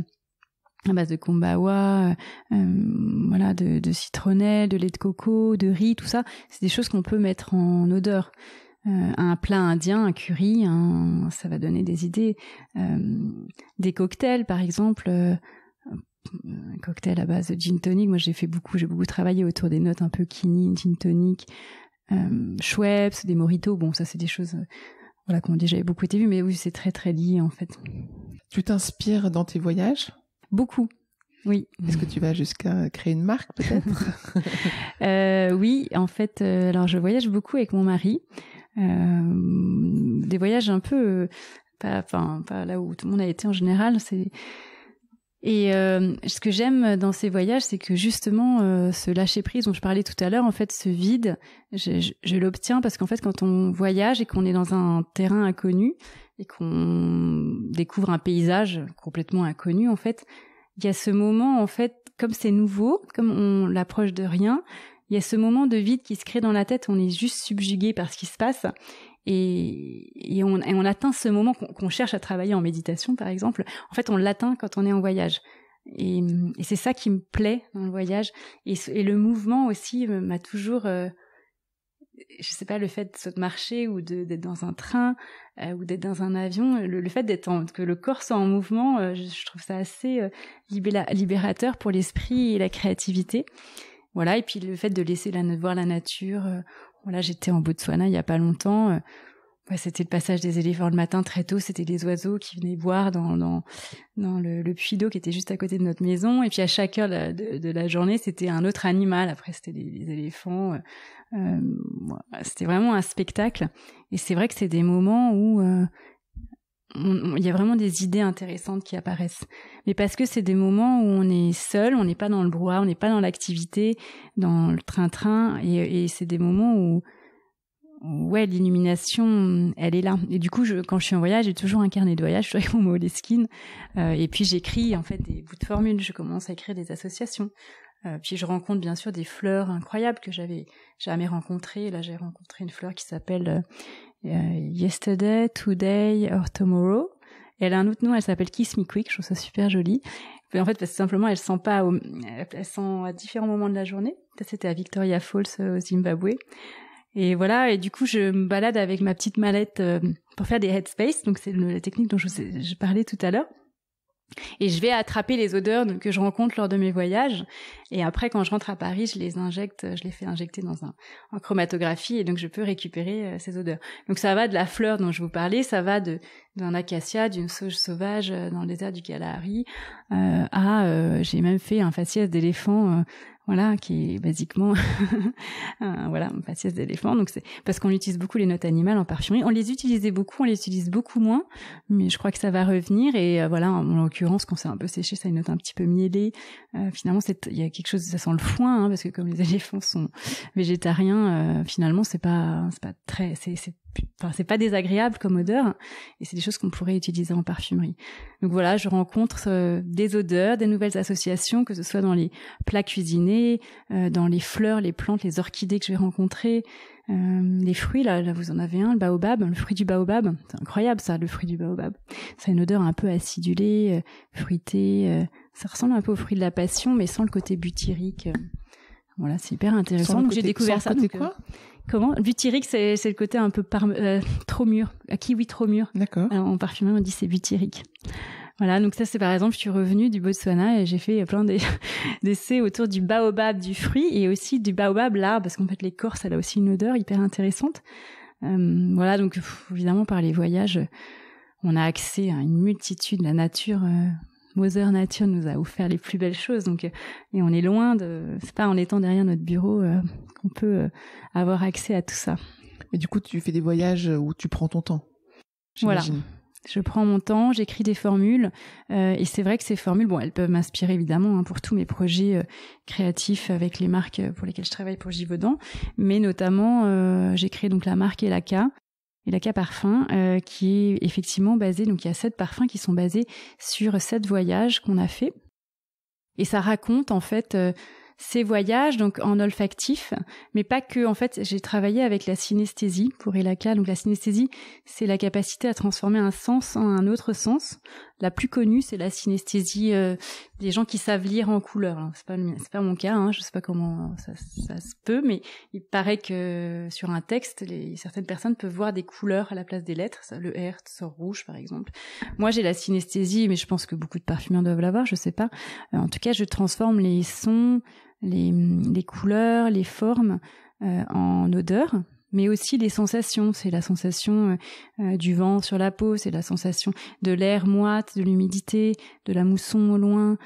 à base de kombawa, voilà, de citronnelle, de lait de coco, de riz, tout ça. C'est des choses qu'on peut mettre en odeur. Un plat indien, un curry, ça va donner des idées. Des cocktails, par exemple, un cocktail à base de gin tonic. Moi, j'ai beaucoup travaillé autour des notes un peu quinine, gin tonic, Schweppes, des mojitos. Bon, ça, c'est des choses voilà, qui ont déjà beaucoup été vues, mais oui, c'est très, très lié, en fait. Tu t'inspires dans tes voyages ? Beaucoup, oui. Est-ce que tu vas jusqu'à créer une marque, peut-être ? Oui, en fait, alors je voyage beaucoup avec mon mari. Des voyages un peu pas là où tout le monde a été en général, et ce que j'aime dans ces voyages, c'est que justement ce lâcher prise dont je parlais tout à l'heure, en fait, ce vide, je l'obtiens parce qu'en fait, quand on voyage et qu'on est dans un terrain inconnu et qu'on découvre un paysage complètement inconnu, en fait, il y a ce moment, en fait, comme c'est nouveau, comme on l'approche de rien, il y a ce moment de vide qui se crée dans la tête, on est juste subjugué par ce qui se passe et on atteint ce moment qu'on cherche à travailler en méditation, par exemple. En fait, on l'atteint quand on est en voyage. Et c'est ça qui me plaît dans le voyage. Et le mouvement aussi m'a toujours... je sais pas, le fait de marcher ou d'être dans un train ou d'être dans un avion, le fait que le corps soit en mouvement, je trouve ça assez libérateur pour l'esprit et la créativité. Voilà, et puis le fait de laisser voir la nature. Voilà, j'étais en Botswana il y a pas longtemps. C'était le passage des éléphants le matin très tôt. C'était des oiseaux qui venaient boire dans le puits d'eau qui était juste à côté de notre maison. Et puis à chaque heure de la journée, c'était un autre animal. Après, c'était les éléphants. C'était vraiment un spectacle. Et c'est vrai que c'est des moments où il y a vraiment des idées intéressantes qui apparaissent. Mais parce que c'est des moments où on est seul, on n'est pas dans le brouhaha, on n'est pas dans l'activité, dans le train-train, et c'est des moments où ouais, l'illumination, elle est là. Et du coup, quand je suis en voyage, j'ai toujours un carnet de voyage, je suis avec mon Moleskine, et puis j'écris en fait des bouts de formules, je commence à écrire des associations. Puis je rencontre bien sûr des fleurs incroyables que j'avais jamais rencontrées. Là, j'ai rencontré une fleur qui s'appelle Yesterday, Today or Tomorrow. Et elle a un autre nom, elle s'appelle Kiss Me Quick, je trouve ça super joli. Et en fait, parce que simplement, elle sent à différents moments de la journée. Ça, c'était à Victoria Falls, au Zimbabwe. Et voilà, et du coup, je me balade avec ma petite mallette pour faire des headspace. Donc, c'est la technique dont je parlais tout à l'heure. Et je vais attraper les odeurs que je rencontre lors de mes voyages. Et après, quand je rentre à Paris, je les fais injecter en chromatographie, et donc je peux récupérer ces odeurs. Donc ça va de la fleur dont je vous parlais, ça va d'un acacia, d'une sauge sauvage dans le désert du Kalahari, j'ai même fait un faciès d'éléphant, voilà, qui est basiquement un faciès d'éléphant. Donc c'est parce qu'on utilise beaucoup les notes animales en parfumerie. On les utilisait beaucoup, on les utilise beaucoup moins, mais je crois que ça va revenir. Et voilà, en l'occurrence, quand c'est un peu séché, ça a une note un petit peu mielée. Finalement, il y a quelque chose, ça sent le foin, hein, parce que comme les éléphants sont végétariens, finalement, c'est pas pas désagréable comme odeur, et c'est des choses qu'on pourrait utiliser en parfumerie. Donc voilà, je rencontre des odeurs, des nouvelles associations, que ce soit dans les plats cuisinés, dans les fleurs, les plantes, les orchidées que je vais rencontrer, les fruits, là vous en avez un, le baobab, le fruit du baobab, c'est incroyable ça, le fruit du baobab. Ça a une odeur un peu acidulée, fruitée, ça ressemble un peu au fruit de la passion, mais sans le côté butyrique. Voilà, c'est hyper intéressant. Donc j'ai découvert ça. Quoi Comment ? Butyrique, c'est le côté un peu trop mûr, kiwi trop mûr. D'accord. En parfumerie, on dit c'est butyrique. Voilà, donc ça c'est par exemple, je suis revenue du Botswana et j'ai fait plein d'essais autour du baobab, du fruit, et aussi du baobab l'arbre, parce qu'en fait l'écorce, elle a aussi une odeur hyper intéressante. Voilà, donc évidemment par les voyages, on a accès à une multitude, la nature. Mother Nature nous a offert les plus belles choses, donc et on est loin c'est pas en étant derrière notre bureau qu'on peut avoir accès à tout ça. Et du coup, tu fais des voyages où tu prends ton temps, j'imagine. Voilà. Je prends mon temps, j'écris des formules, et c'est vrai que ces formules, elles peuvent m'inspirer évidemment pour tous mes projets créatifs avec les marques pour lesquelles je travaille pour Givaudan, mais notamment j'ai créé donc la marque Elaka Parfum, qui est effectivement basée, donc il y a 7 parfums qui sont basés sur 7 voyages qu'on a fait, et ça raconte en fait ces voyages donc en olfactif, mais pas que. En fait, j'ai travaillé avec la synesthésie pour Elaka. Donc la synesthésie, c'est la capacité à transformer un sens en un autre sens. la plus connue, c'est la synesthésie des gens qui savent lire en couleur. Alors, c'est pas mon cas, hein, je sais pas comment ça se peut, mais il paraît que sur un texte, certaines personnes peuvent voir des couleurs à la place des lettres. Le R sort rouge, par exemple. Moi, j'ai la synesthésie, mais je pense que beaucoup de parfumeurs doivent l'avoir, je sais pas. En tout cas, je transforme les sons, les couleurs, les formes en odeurs, mais aussi les sensations. C'est la sensation du vent sur la peau, c'est la sensation de l'air moite, de l'humidité, de la mousson au loin,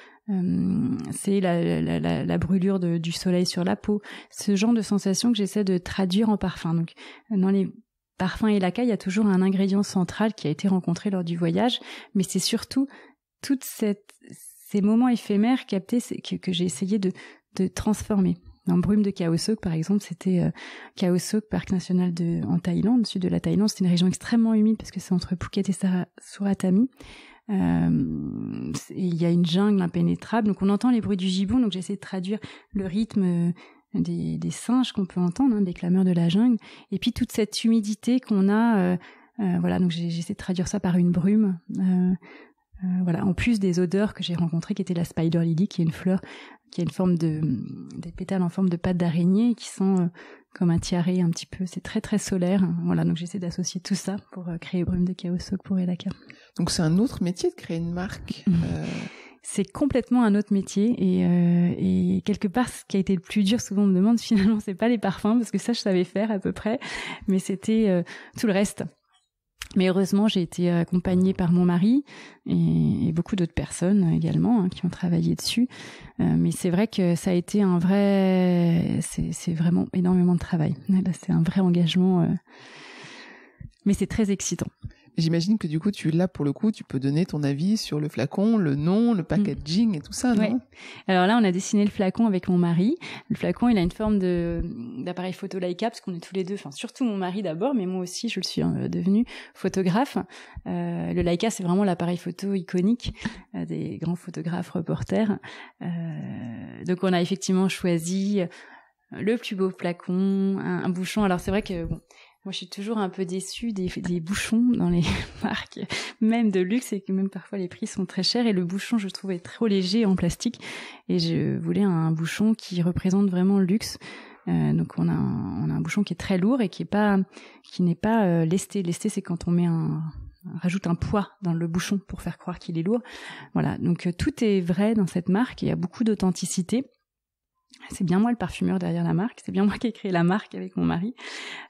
c'est la brûlure du soleil sur la peau. Ce genre de sensation que j'essaie de traduire en parfum. Donc, dans les parfums Elaka, il y a toujours un ingrédient central qui a été rencontré lors du voyage, mais c'est surtout toutes ces moments éphémères captés que j'ai essayé de transformer. Dans Brume de Khao Sok, par exemple, c'était Khao Sok, parc national en Thaïlande, au sud de la Thaïlande. C'est une région extrêmement humide parce que c'est entre Phuket et Suratami. Il y a une jungle impénétrable, donc on entend les bruits du gibbon. Donc j'essaie de traduire le rythme des singes qu'on peut entendre, des clameurs de la jungle, et puis toute cette humidité qu'on a. Voilà, donc j'essaie de traduire ça par une brume. Voilà, en plus des odeurs que j'ai rencontrées, qui était la spider lily, qui est une fleur qui a une forme des pétales en forme de pattes d'araignée qui sont comme un tiare un petit peu. C'est très très solaire. Voilà, donc j'essaie d'associer tout ça pour créer Brume de Khao Sok pour Elaka. Donc c'est un autre métier de créer une marque. C'est complètement un autre métier et quelque part ce qui a été le plus dur, souvent on me demande finalement c'est pas les parfums parce que ça je savais faire à peu près, mais c'était tout le reste. Mais heureusement, j'ai été accompagnée par mon mari et beaucoup d'autres personnes également qui ont travaillé dessus. Mais c'est vrai que ça a été c'est vraiment énormément de travail. Là, c'est un vrai engagement, mais c'est très excitant. J'imagine que du coup, là, pour le coup, tu peux donner ton avis sur le flacon, le nom, le packaging et tout ça, non ? Ouais. Alors là, on a dessiné le flacon avec mon mari. Le flacon, il a une forme d'appareil photo Leica, parce qu'on est tous les deux, enfin surtout mon mari d'abord, mais moi aussi, je le suis devenu photographe. Le Leica, c'est vraiment l'appareil photo iconique des grands photographes reporters. Donc on a effectivement choisi le plus beau flacon, un bouchon. Alors c'est vrai que moi, je suis toujours un peu déçue des bouchons dans les marques, même de luxe, et que même parfois les prix sont très chers. Et le bouchon, je trouvais trop léger en plastique. Et je voulais un bouchon qui représente vraiment le luxe. Donc on a un bouchon qui est très lourd et qui n'est pas lesté. Lesté, c'est quand on rajoute un poids dans le bouchon pour faire croire qu'il est lourd. Voilà. Donc tout est vrai dans cette marque. Il y a beaucoup d'authenticité. C'est bien moi le parfumeur derrière la marque, c'est bien moi qui ai créé la marque avec mon mari,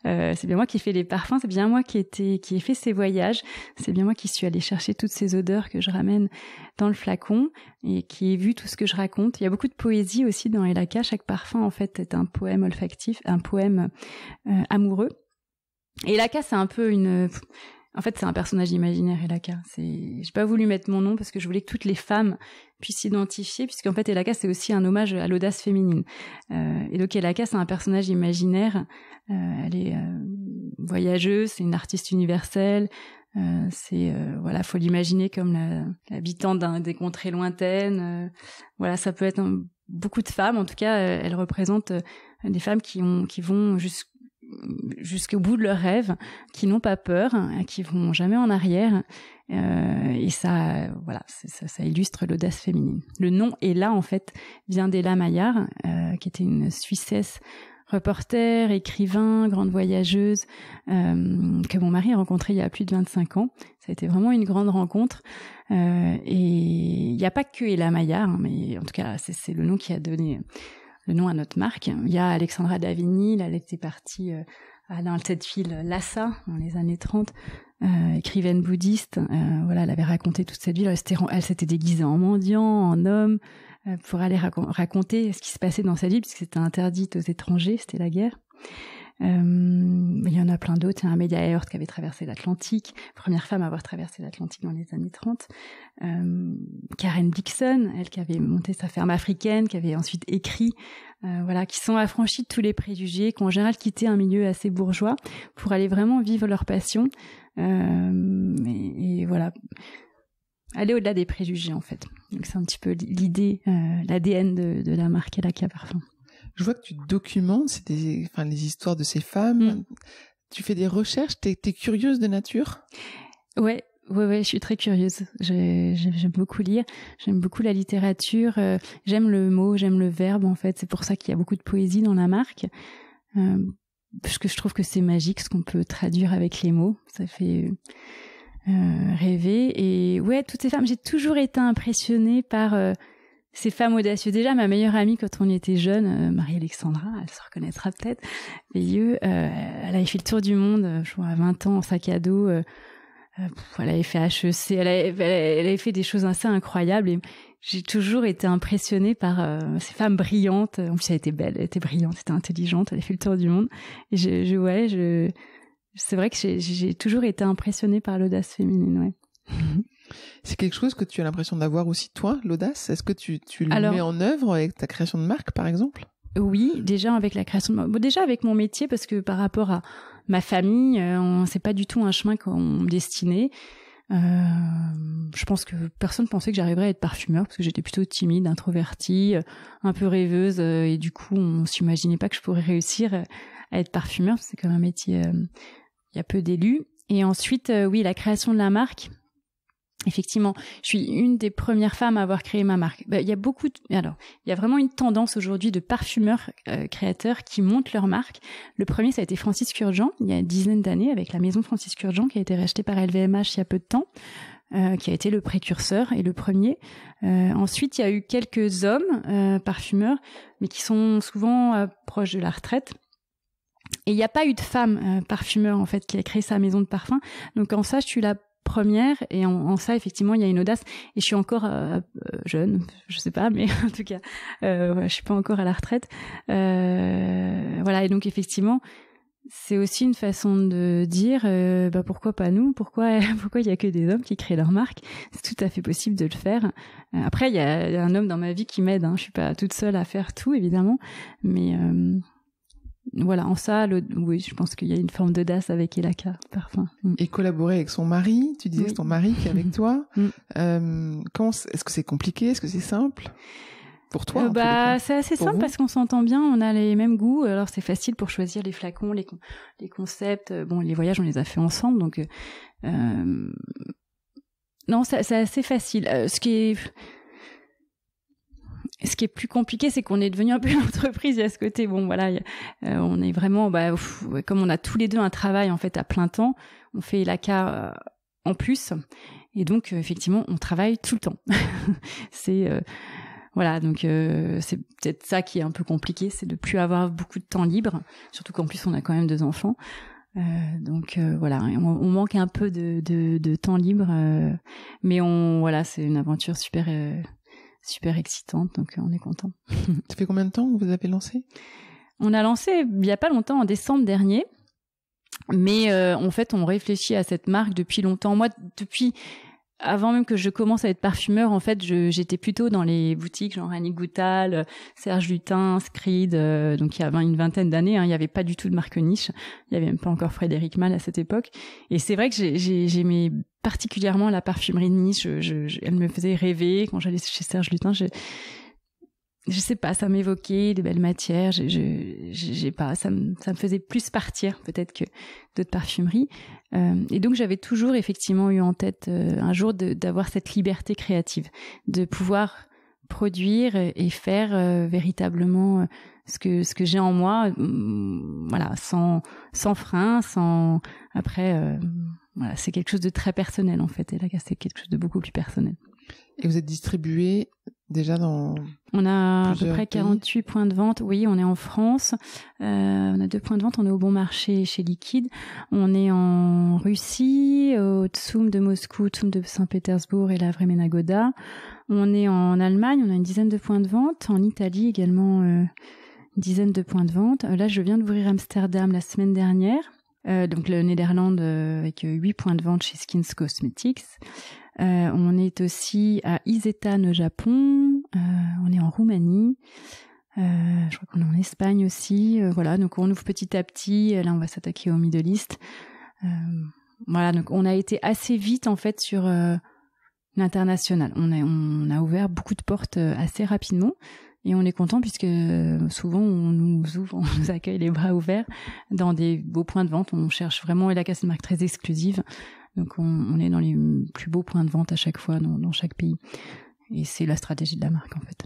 c'est bien moi qui ai fait les parfums, c'est bien moi qui ai fait ces voyages, c'est bien moi qui suis allée chercher toutes ces odeurs que je ramène dans le flacon et qui ai vu tout ce que je raconte. Il y a beaucoup de poésie aussi dans Elaka, chaque parfum en fait est un poème olfactif, un poème amoureux. Et Elaka c'est un peu en fait, c'est un personnage imaginaire, Elaka. J'ai pas voulu mettre mon nom parce que je voulais que toutes les femmes puissent s'identifier, puisqu'en fait, Elaka, c'est aussi un hommage à l'audace féminine. Et donc, Elaka, c'est un personnage imaginaire. Elle est voyageuse, c'est une artiste universelle. Voilà, faut l'imaginer comme l'habitant des contrées lointaines. Voilà, ça peut être beaucoup de femmes. En tout cas, elle représente des femmes qui vont jusqu'au bout de leurs rêves, qui n'ont pas peur, qui vont jamais en arrière, et ça, voilà, ça illustre l'audace féminine. Le nom Ella, en fait, vient d'Ella Maillard, qui était une Suissesse, reporter, écrivain, grande voyageuse, que mon mari a rencontrée il y a plus de 25 ans. Ça a été vraiment une grande rencontre, et il n'y a pas que Ella Maillard, mais en tout cas, c'est le nom qui a donné le nom à notre marque. Il y a Alexandra Davigny, elle était partie dans cette ville Lhasa dans les années 30, écrivaine bouddhiste. Voilà, elle avait raconté toute cette ville. Elle s'était déguisée en mendiant, en homme, pour aller raconter ce qui se passait dans cette ville, puisque c'était interdit aux étrangers, c'était la guerre. Il y en a plein d'autres. Il y a Amelia Earhart qui avait traversé l'Atlantique, première femme à avoir traversé l'Atlantique dans les années 30. Karen Blixen, elle qui avait monté sa ferme africaine, qui avait ensuite écrit, voilà, qui sont affranchis de tous les préjugés, qui ont en général quitté un milieu assez bourgeois pour aller vraiment vivre leur passion. Et voilà, aller au-delà des préjugés en fait. Donc c'est un petit peu l'idée, l'ADN de la marque Elaka Parfum. Je vois que tu documentes les histoires de ces femmes. Tu fais des recherches, t'es curieuse de nature ? Ouais, Ouais, je suis très curieuse. J'aime beaucoup lire, j'aime beaucoup la littérature, j'aime le mot, j'aime le verbe en fait. C'est pour ça qu'il y a beaucoup de poésie dans la marque, parce que je trouve que c'est magique ce qu'on peut traduire avec les mots. Ça fait rêver. Et ouais, toutes ces femmes, j'ai toujours été impressionnée par ces femmes audacieuses. Déjà, ma meilleure amie quand on était jeune, Marie-Alexandra, elle se reconnaîtra peut-être, elle avait fait le tour du monde, je crois à 20 ans en sac à dos. Elle avait fait HEC, elle avait fait des choses assez incroyables et j'ai toujours été impressionnée par ces femmes brillantes. En plus, elle était belle, elle était brillante, elle était intelligente, elle avait fait le tour du monde. Et c'est vrai que j'ai toujours été impressionnée par l'audace féminine, ouais. C'est quelque chose que tu as l'impression d'avoir aussi, toi, l'audace? Est-ce que tu le mets en œuvre avec ta création de marque, par exemple? Oui, déjà avec la création de marque. Bon, déjà avec mon métier, parce que par rapport à ma famille, c'est pas du tout un chemin qu'on me destinait. Je pense que personne pensait que j'arriverais à être parfumeur, parce que j'étais plutôt timide, introvertie, un peu rêveuse, et du coup, on s'imaginait pas que je pourrais réussir à être parfumeur, parce que c'est quand même un métier, il y a peu d'élus. Et ensuite, oui, la création de la marque. Effectivement, je suis une des premières femmes à avoir créé ma marque. Il y a vraiment une tendance aujourd'hui de parfumeurs créateurs qui montent leur marque. Le premier, ça a été Francis Kurkdjian, il y a une dizaine d'années, avec la maison Francis Kurkdjian qui a été rachetée par LVMH il y a peu de temps, qui a été le précurseur et le premier. Ensuite, il y a eu quelques hommes parfumeurs, mais qui sont souvent proches de la retraite. Et il n'y a pas eu de femme parfumeur, en fait, qui a créé sa maison de parfum. Donc, en ça, je suis la première, et en ça effectivement il y a une audace, et je suis encore jeune, je sais pas, mais en tout cas je suis pas encore à la retraite, voilà. Et donc effectivement c'est aussi une façon de dire pourquoi pas nous, pourquoi il y a que des hommes qui créent leur marque. C'est tout à fait possible de le faire. Après il y a un homme dans ma vie qui m'aide, je suis pas toute seule à faire tout évidemment, mais voilà, en ça, oui, je pense qu'il y a une forme d'audace avec Elaka Parfum. Et collaborer avec son mari, tu disais, oui. C'est ton mari qui est avec toi. Est-ce que c'est compliqué? Est-ce que c'est simple pour toi? C'est assez simple parce qu'on s'entend bien, on a les mêmes goûts. Alors c'est facile pour choisir les flacons, les concepts. Bon, les voyages, on les a fait ensemble, donc non, c'est assez facile. Ce qui est plus compliqué, c'est qu'on est devenu un peu une entreprise. Il y a ce côté, bon voilà, on est vraiment, comme on a tous les deux un travail en fait à plein temps, on fait Elaka en plus, et donc effectivement, on travaille tout le temps. C'est voilà, donc c'est peut-être ça qui est un peu compliqué, c'est de plus avoir beaucoup de temps libre, surtout qu'en plus on a quand même 2 enfants. Donc voilà, on manque un peu de temps libre, mais voilà, c'est une aventure super excitante, donc on est content. Ça fait combien de temps que vous avez lancé? On a lancé il y a pas longtemps, en décembre dernier, mais en fait on réfléchit à cette marque depuis longtemps. Moi, depuis avant même que je commence à être parfumeur, en fait, j'étais plutôt dans les boutiques genre Annick Goutal, Serge Lutens, Creed, donc il y a une vingtaine d'années, il y avait pas du tout de marque niche, il y avait même pas encore Frédéric Malle à cette époque, et c'est vrai que j'aimais particulièrement la parfumerie de niche. Elle me faisait rêver quand j'allais chez Serge Lutens. Je sais pas, ça m'évoquait des belles matières. J'ai pas, ça me faisait plus partir peut-être que d'autres parfumeries. Et donc j'avais toujours effectivement eu en tête un jour d'avoir cette liberté créative, de pouvoir produire et faire véritablement ce que j'ai en moi, voilà, sans frein, sans après. Voilà, c'est quelque chose de très personnel en fait. Et là, c'est quelque chose de beaucoup plus personnel. Et vous êtes distribué déjà dans... On a à peu près 48 points de vente. Oui, on est en France. On a 2 points de vente. On est au Bon Marché chez Liquide. On est en Russie, au Tsum de Moscou, Tsum de Saint-Pétersbourg et la Vremena Goda. On est en Allemagne. On a une dizaine de points de vente. En Italie également, une dizaine de points de vente. Là, je viens d'ouvrir Amsterdam la semaine dernière. Donc le Néderlande avec 8 points de vente chez Skins Cosmetics. On est aussi à Isetan au Japon, on est en Roumanie, je crois qu'on est en Espagne aussi, voilà, donc on ouvre petit à petit, là on va s'attaquer au Middle East. Voilà, donc on a été assez vite en fait sur l'international, on a ouvert beaucoup de portes assez rapidement. Et on est content puisque souvent on nous accueille les bras ouverts dans des beaux points de vente. On cherche vraiment, Elaka, c'est une marque très exclusive. Donc on est dans les plus beaux points de vente à chaque fois dans chaque pays. Et c'est la stratégie de la marque en fait.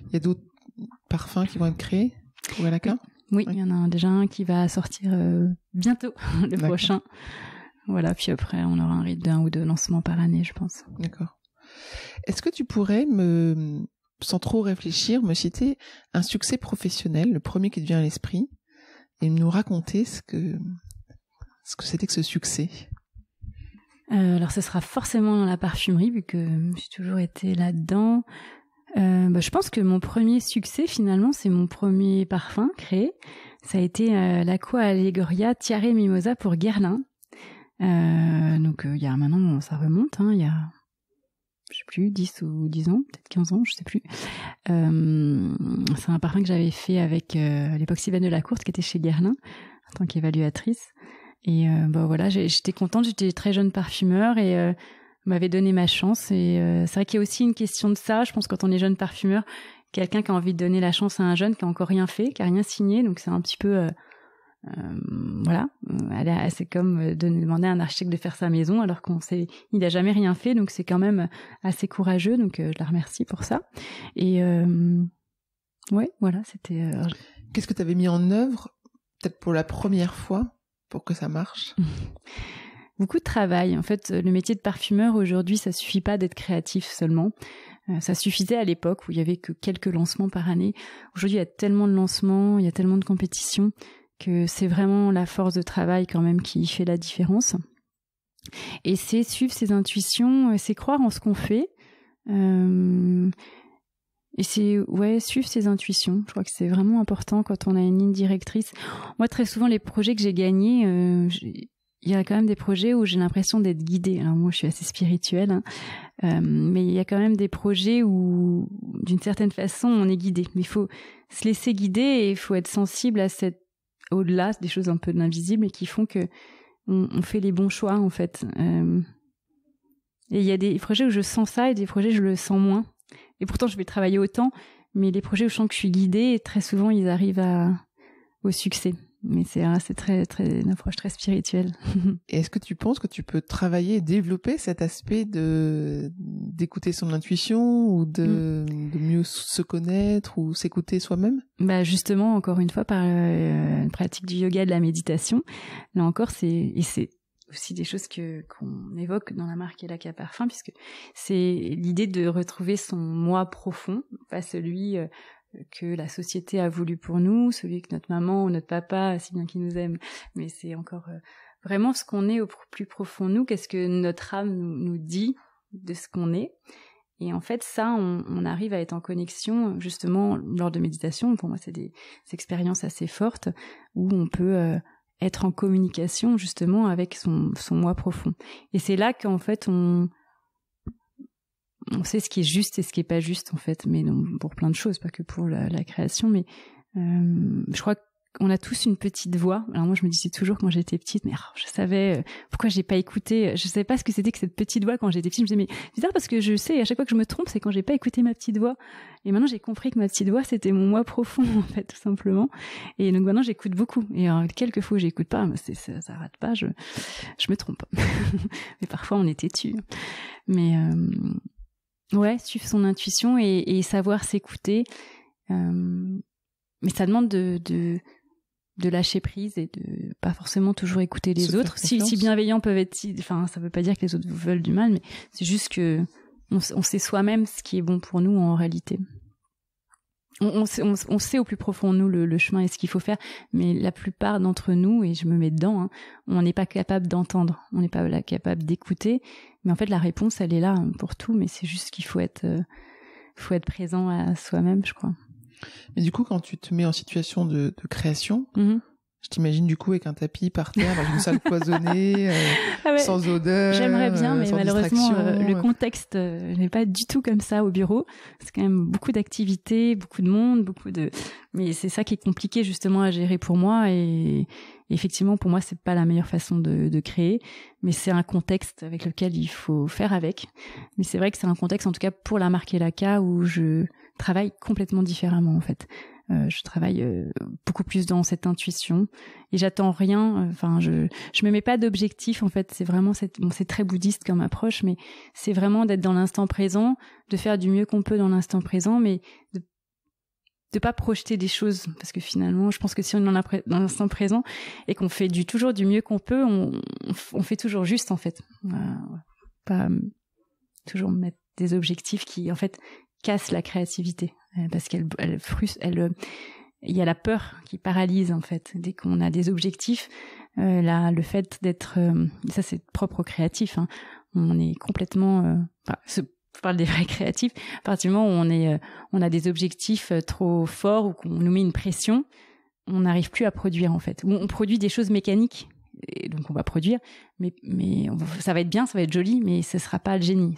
Il y a d'autres parfums qui vont être créés pour Elaka ? Oui, il y en a déjà un qui va sortir bientôt, le prochain. Voilà, puis après on aura un rythme d'1 ou 2 lancements par année, je pense. D'accord. Est-ce que tu pourrais sans trop réfléchir, me citer un succès professionnel, le premier qui te vient à l'esprit, et nous raconter ce que c'était que ce succès? Alors, ce sera forcément dans la parfumerie, vu que j'ai toujours été là-dedans. Je pense que mon premier succès, finalement, c'est mon premier parfum créé. Ça a été l'Aqua Allegoria Tiare Mimosa pour Guerlain. Donc, il y a maintenant, ça remonte, il y a, je sais plus, 10 ou 10 ans, peut-être 15 ans, je sais plus. C'est un parfum que j'avais fait avec, à l'époque, Sylvaine Delacourte, qui était chez Guerlain, en tant qu'évaluatrice. Et voilà, j'étais contente, j'étais très jeune parfumeur et on m'avait donné ma chance. Et c'est vrai qu'il y a aussi une question de ça. Je pense quand on est jeune parfumeur, quelqu'un qui a envie de donner la chance à un jeune qui a encore rien fait, qui a rien signé, donc c'est un petit peu voilà. C'est comme demander à un architecte de faire sa maison alors il a jamais rien fait, donc c'est quand même assez courageux. Donc je la remercie pour ça. Et ouais, voilà, c'était. Qu'est-ce que tu avais mis en œuvre, peut-être pour la première fois, pour que ça marche? Beaucoup de travail. En fait, le métier de parfumeur aujourd'hui, ça suffit pas d'être créatif seulement. Ça suffisait à l'époque où il y avait que quelques lancements par année. Aujourd'hui, il y a tellement de lancements, il y a tellement de compétitions que c'est vraiment la force de travail quand même qui fait la différence. Et c'est suivre ses intuitions, c'est croire en ce qu'on fait. Et c'est suivre ses intuitions. Je crois que c'est vraiment important quand on a une ligne directrice. Moi, très souvent, les projets que j'ai gagnés, il y a quand même des projets où j'ai l'impression d'être guidée. Alors moi, je suis assez spirituelle, mais il y a quand même des projets où, d'une certaine façon, on est guidé. Mais il faut se laisser guider et il faut être sensible à au-delà des choses un peu invisibles et qui font que on fait les bons choix, en fait. Et il y a des projets où je sens ça et des projets où je le sens moins. Et pourtant, je vais travailler autant, mais les projets où je sens que je suis guidée, très souvent, ils arrivent au succès. Mais c'est une approche très spirituelle. Et est-ce que tu penses que tu peux travailler et développer cet aspect d'écouter son intuition ou de mieux se connaître ou s'écouter soi-même? Justement, encore une fois, par une pratique du yoga et de la méditation. Là encore, c'est aussi des choses qu'on évoque dans la marque Elaka Parfum, puisque c'est l'idée de retrouver son moi profond, pas celui que la société a voulu pour nous, celui que notre maman ou notre papa, si bien qu'ils nous aiment, mais c'est encore vraiment ce qu'on est au plus profond de nous, qu'est-ce que notre âme nous dit de ce qu'on est. Et en fait, ça, on arrive à être en connexion, justement, lors de méditation. Pour moi, c'est des expériences assez fortes où on peut être en communication, justement, avec son moi profond. Et c'est là qu'en fait, on sait ce qui est juste et ce qui est pas juste, en fait, mais non, pour plein de choses, pas que pour la création, mais je crois qu'on a tous une petite voix. Alors moi, je me disais toujours quand j'étais petite, mais je savais pourquoi j'ai pas écouté, je savais pas ce que c'était que cette petite voix quand j'étais petite. Je me disais, mais c'est bizarre parce que je sais, à chaque fois que je me trompe, c'est quand j'ai pas écouté ma petite voix. Et maintenant, j'ai compris que ma petite voix, c'était mon moi profond, en fait, tout simplement. Et donc maintenant, j'écoute beaucoup. Et quelques fois où j'écoute pas, ça rate pas, je me trompe. Mais parfois, on est têtu. Mais suivre son intuition et savoir s'écouter. Mais ça demande de lâcher prise et de pas forcément toujours écouter les autres. Si bienveillants peuvent être, ça veut pas dire que les autres vous veulent du mal, mais c'est juste que on sait soi-même ce qui est bon pour nous en réalité. On sait au plus profond de nous le chemin et ce qu'il faut faire, mais la plupart d'entre nous, et je me mets dedans, on n'est pas capable d'entendre, on n'est pas capable d'écouter, mais en fait la réponse elle est là pour tout, mais c'est juste qu'il faut être présent à soi-même, je crois. Mais du coup, quand tu te mets en situation de création, je t'imagine du coup avec un tapis par terre dans une salle cloisonnée, sans odeur. J'aimerais bien, mais malheureusement, le contexte n'est pas du tout comme ça au bureau. C'est quand même beaucoup d'activités, beaucoup de monde, mais c'est ça qui est compliqué justement à gérer pour moi. Et effectivement, pour moi, c'est pas la meilleure façon de créer, mais c'est un contexte avec lequel il faut faire avec. Mais c'est vrai que c'est un contexte, en tout cas pour la marque Elaka, où je travaille complètement différemment en fait. Je travaille beaucoup plus dans cette intuition et j'attends rien. Enfin, je me mets pas d'objectif en fait. C'est vraiment c'est très bouddhiste comme approche, mais c'est vraiment d'être dans l'instant présent, de faire du mieux qu'on peut dans l'instant présent, mais de pas projeter des choses, parce que finalement, je pense que si on est dans l'instant présent et qu'on fait toujours du mieux qu'on peut, on fait toujours juste en fait. Pas toujours mettre des objectifs qui en fait cassent la créativité, parce qu'elle frustre, il y a la peur qui paralyse en fait. Dès qu'on a des objectifs, là, le fait d'être, ça c'est propre aux créatifs, hein, on est complètement, je parle des vrais créatifs, à partir du moment où on a des objectifs trop forts ou qu'on nous met une pression, on n'arrive plus à produire en fait. Ou on produit des choses mécaniques, et donc on va produire, mais ça va être bien, ça va être joli, mais ce sera pas le génie.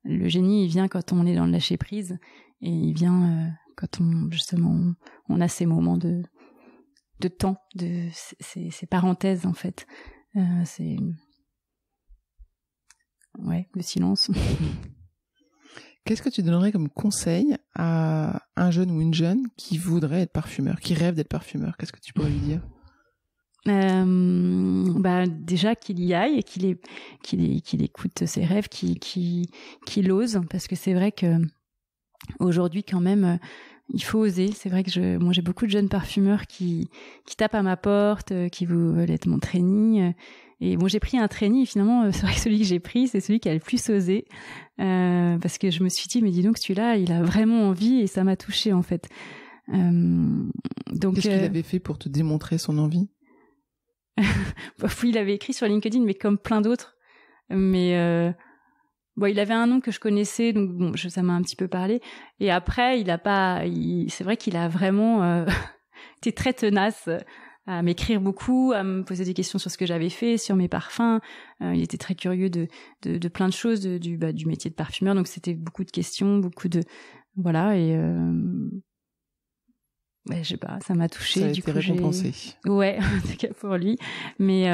Le génie, il vient quand on est dans le lâcher prise, et il vient quand on a ces moments de temps, ces parenthèses en fait. Le silence. Qu'est-ce que tu donnerais comme conseil à un jeune ou une jeune qui voudrait être parfumeur, qui rêve d'être parfumeur? Qu'est-ce que tu pourrais lui dire? Déjà qu'il y aille et qu'il écoute ses rêves, qu'il ose, parce que c'est vrai que aujourd'hui quand même il faut oser. C'est vrai que j'ai beaucoup de jeunes parfumeurs qui tapent à ma porte, qui veulent être mon trainee. Et bon, j'ai pris un trainee et finalement, c'est vrai que celui que j'ai pris, c'est celui qui a le plus osé. Parce que je me suis dit, mais dis donc, celui-là, il a vraiment envie et ça m'a touchée, en fait. Donc, qu'est-ce qu'il avait fait pour te démontrer son envie? Il avait écrit sur LinkedIn, mais comme plein d'autres. Mais il avait un nom que je connaissais, donc ça m'a un petit peu parlé. Et après, c'est vrai qu'il a vraiment été très tenace à m'écrire beaucoup, à me poser des questions sur ce que j'avais fait, sur mes parfums. Il était très curieux de plein de choses, du métier de parfumeur. Donc c'était beaucoup de questions, beaucoup de voilà. Et je sais pas, ça m'a touchée. Ça a été récompensé. Ouais, en tout cas pour lui. Mais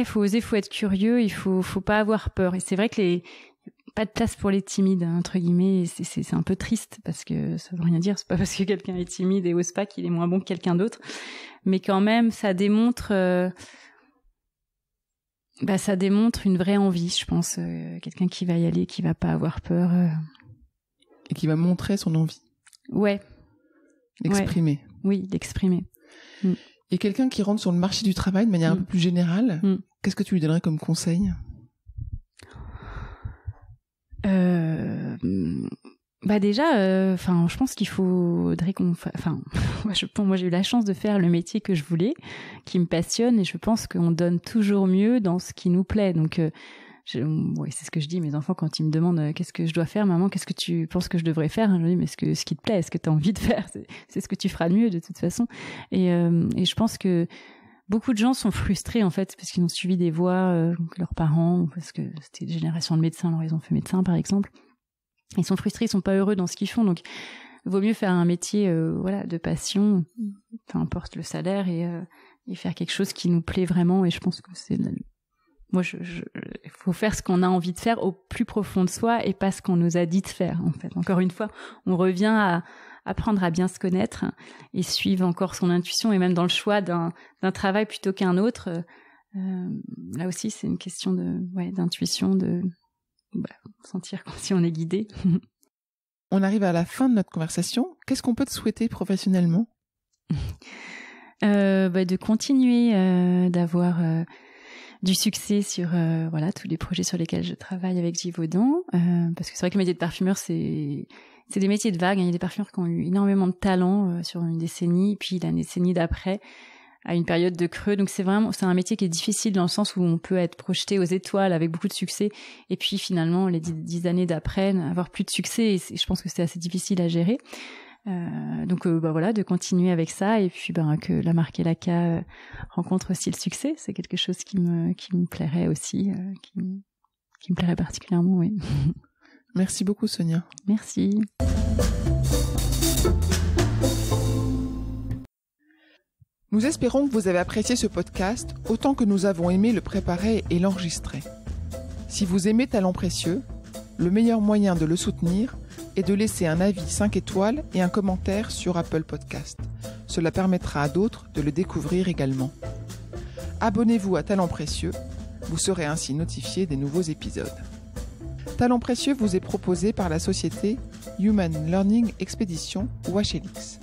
faut oser, faut être curieux. Il faut pas avoir peur. Et c'est vrai que pas de place pour les timides, entre guillemets, et c'est un peu triste parce que ça veut rien dire, c'est pas parce que quelqu'un est timide et ose pas qu'il est moins bon que quelqu'un d'autre, mais quand même ça démontre une vraie envie, je pense, quelqu'un qui va y aller, qui va pas avoir peur et qui va montrer son envie. Ouais. L'exprimer. Ouais. Oui, l'exprimer. Et quelqu'un qui rentre sur le marché du travail de manière un peu plus générale, qu'est-ce que tu lui donnerais comme conseil? Déjà, je pense qu'il faudrait moi j'ai eu la chance de faire le métier que je voulais, qui me passionne, et je pense qu'on donne toujours mieux dans ce qui nous plaît. Donc, c'est ce que je dis à mes enfants quand ils me demandent qu'est-ce que je dois faire, maman, qu'est-ce que tu penses que je devrais faire? Je dis, mais ce qui te plaît, ce que tu as envie de faire, c'est ce que tu feras de mieux de toute façon. Et je pense que beaucoup de gens sont frustrés en fait parce qu'ils ont suivi des voies que leurs parents, parce que c'était des générations de médecins, alors ils ont fait médecin par exemple. Ils sont frustrés, ils sont pas heureux dans ce qu'ils font, donc il vaut mieux faire un métier de passion, peu importe le salaire, et faire quelque chose qui nous plaît vraiment. Et je pense que il faut faire ce qu'on a envie de faire au plus profond de soi et pas ce qu'on nous a dit de faire en fait. Encore une fois, on revient à apprendre à bien se connaître et suivre encore son intuition, et même dans le choix d'un travail plutôt qu'un autre. Là aussi, c'est une question d'intuition, de sentir si on est guidé. On arrive à la fin de notre conversation. Qu'est-ce qu'on peut te souhaiter professionnellement? De continuer d'avoir du succès sur tous les projets sur lesquels je travaille avec Givaudan, parce que c'est vrai que le métier de parfumeur, c'est des métiers de vague. Il y a des parfumeurs qui ont eu énormément de talent sur une décennie, puis la décennie d'après, à une période de creux. Donc c'est un métier qui est difficile dans le sens où on peut être projeté aux étoiles avec beaucoup de succès, et puis finalement les 10 années d'après avoir plus de succès, et je pense que c'est assez difficile à gérer. De continuer avec ça, et puis que la marque Elaka rencontre aussi le succès, c'est quelque chose qui me plairait aussi, qui me plairait particulièrement, oui. Merci beaucoup Sonia. Merci. Nous espérons que vous avez apprécié ce podcast autant que nous avons aimé le préparer et l'enregistrer. Si vous aimez Talents Précieux, Le meilleur moyen de le soutenir est de laisser un avis 5 étoiles et un commentaire sur Apple Podcast. Cela permettra à d'autres de le découvrir également. Abonnez-vous à Talents Précieux, vous serez ainsi notifié des nouveaux épisodes. Talents Précieux vous est proposé par la société Human Learning Expedition ou HLX.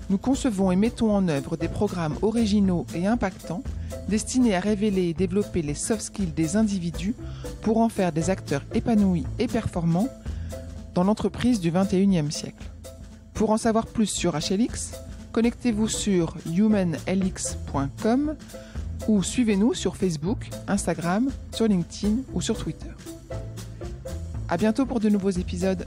Nous concevons et mettons en œuvre des programmes originaux et impactants destinés à révéler et développer les soft skills des individus pour en faire des acteurs épanouis et performants dans l'entreprise du XXIe siècle. Pour en savoir plus sur HLX, connectez-vous sur humanlx.com ou suivez-nous sur Facebook, Instagram, sur LinkedIn ou sur Twitter. À bientôt pour de nouveaux épisodes.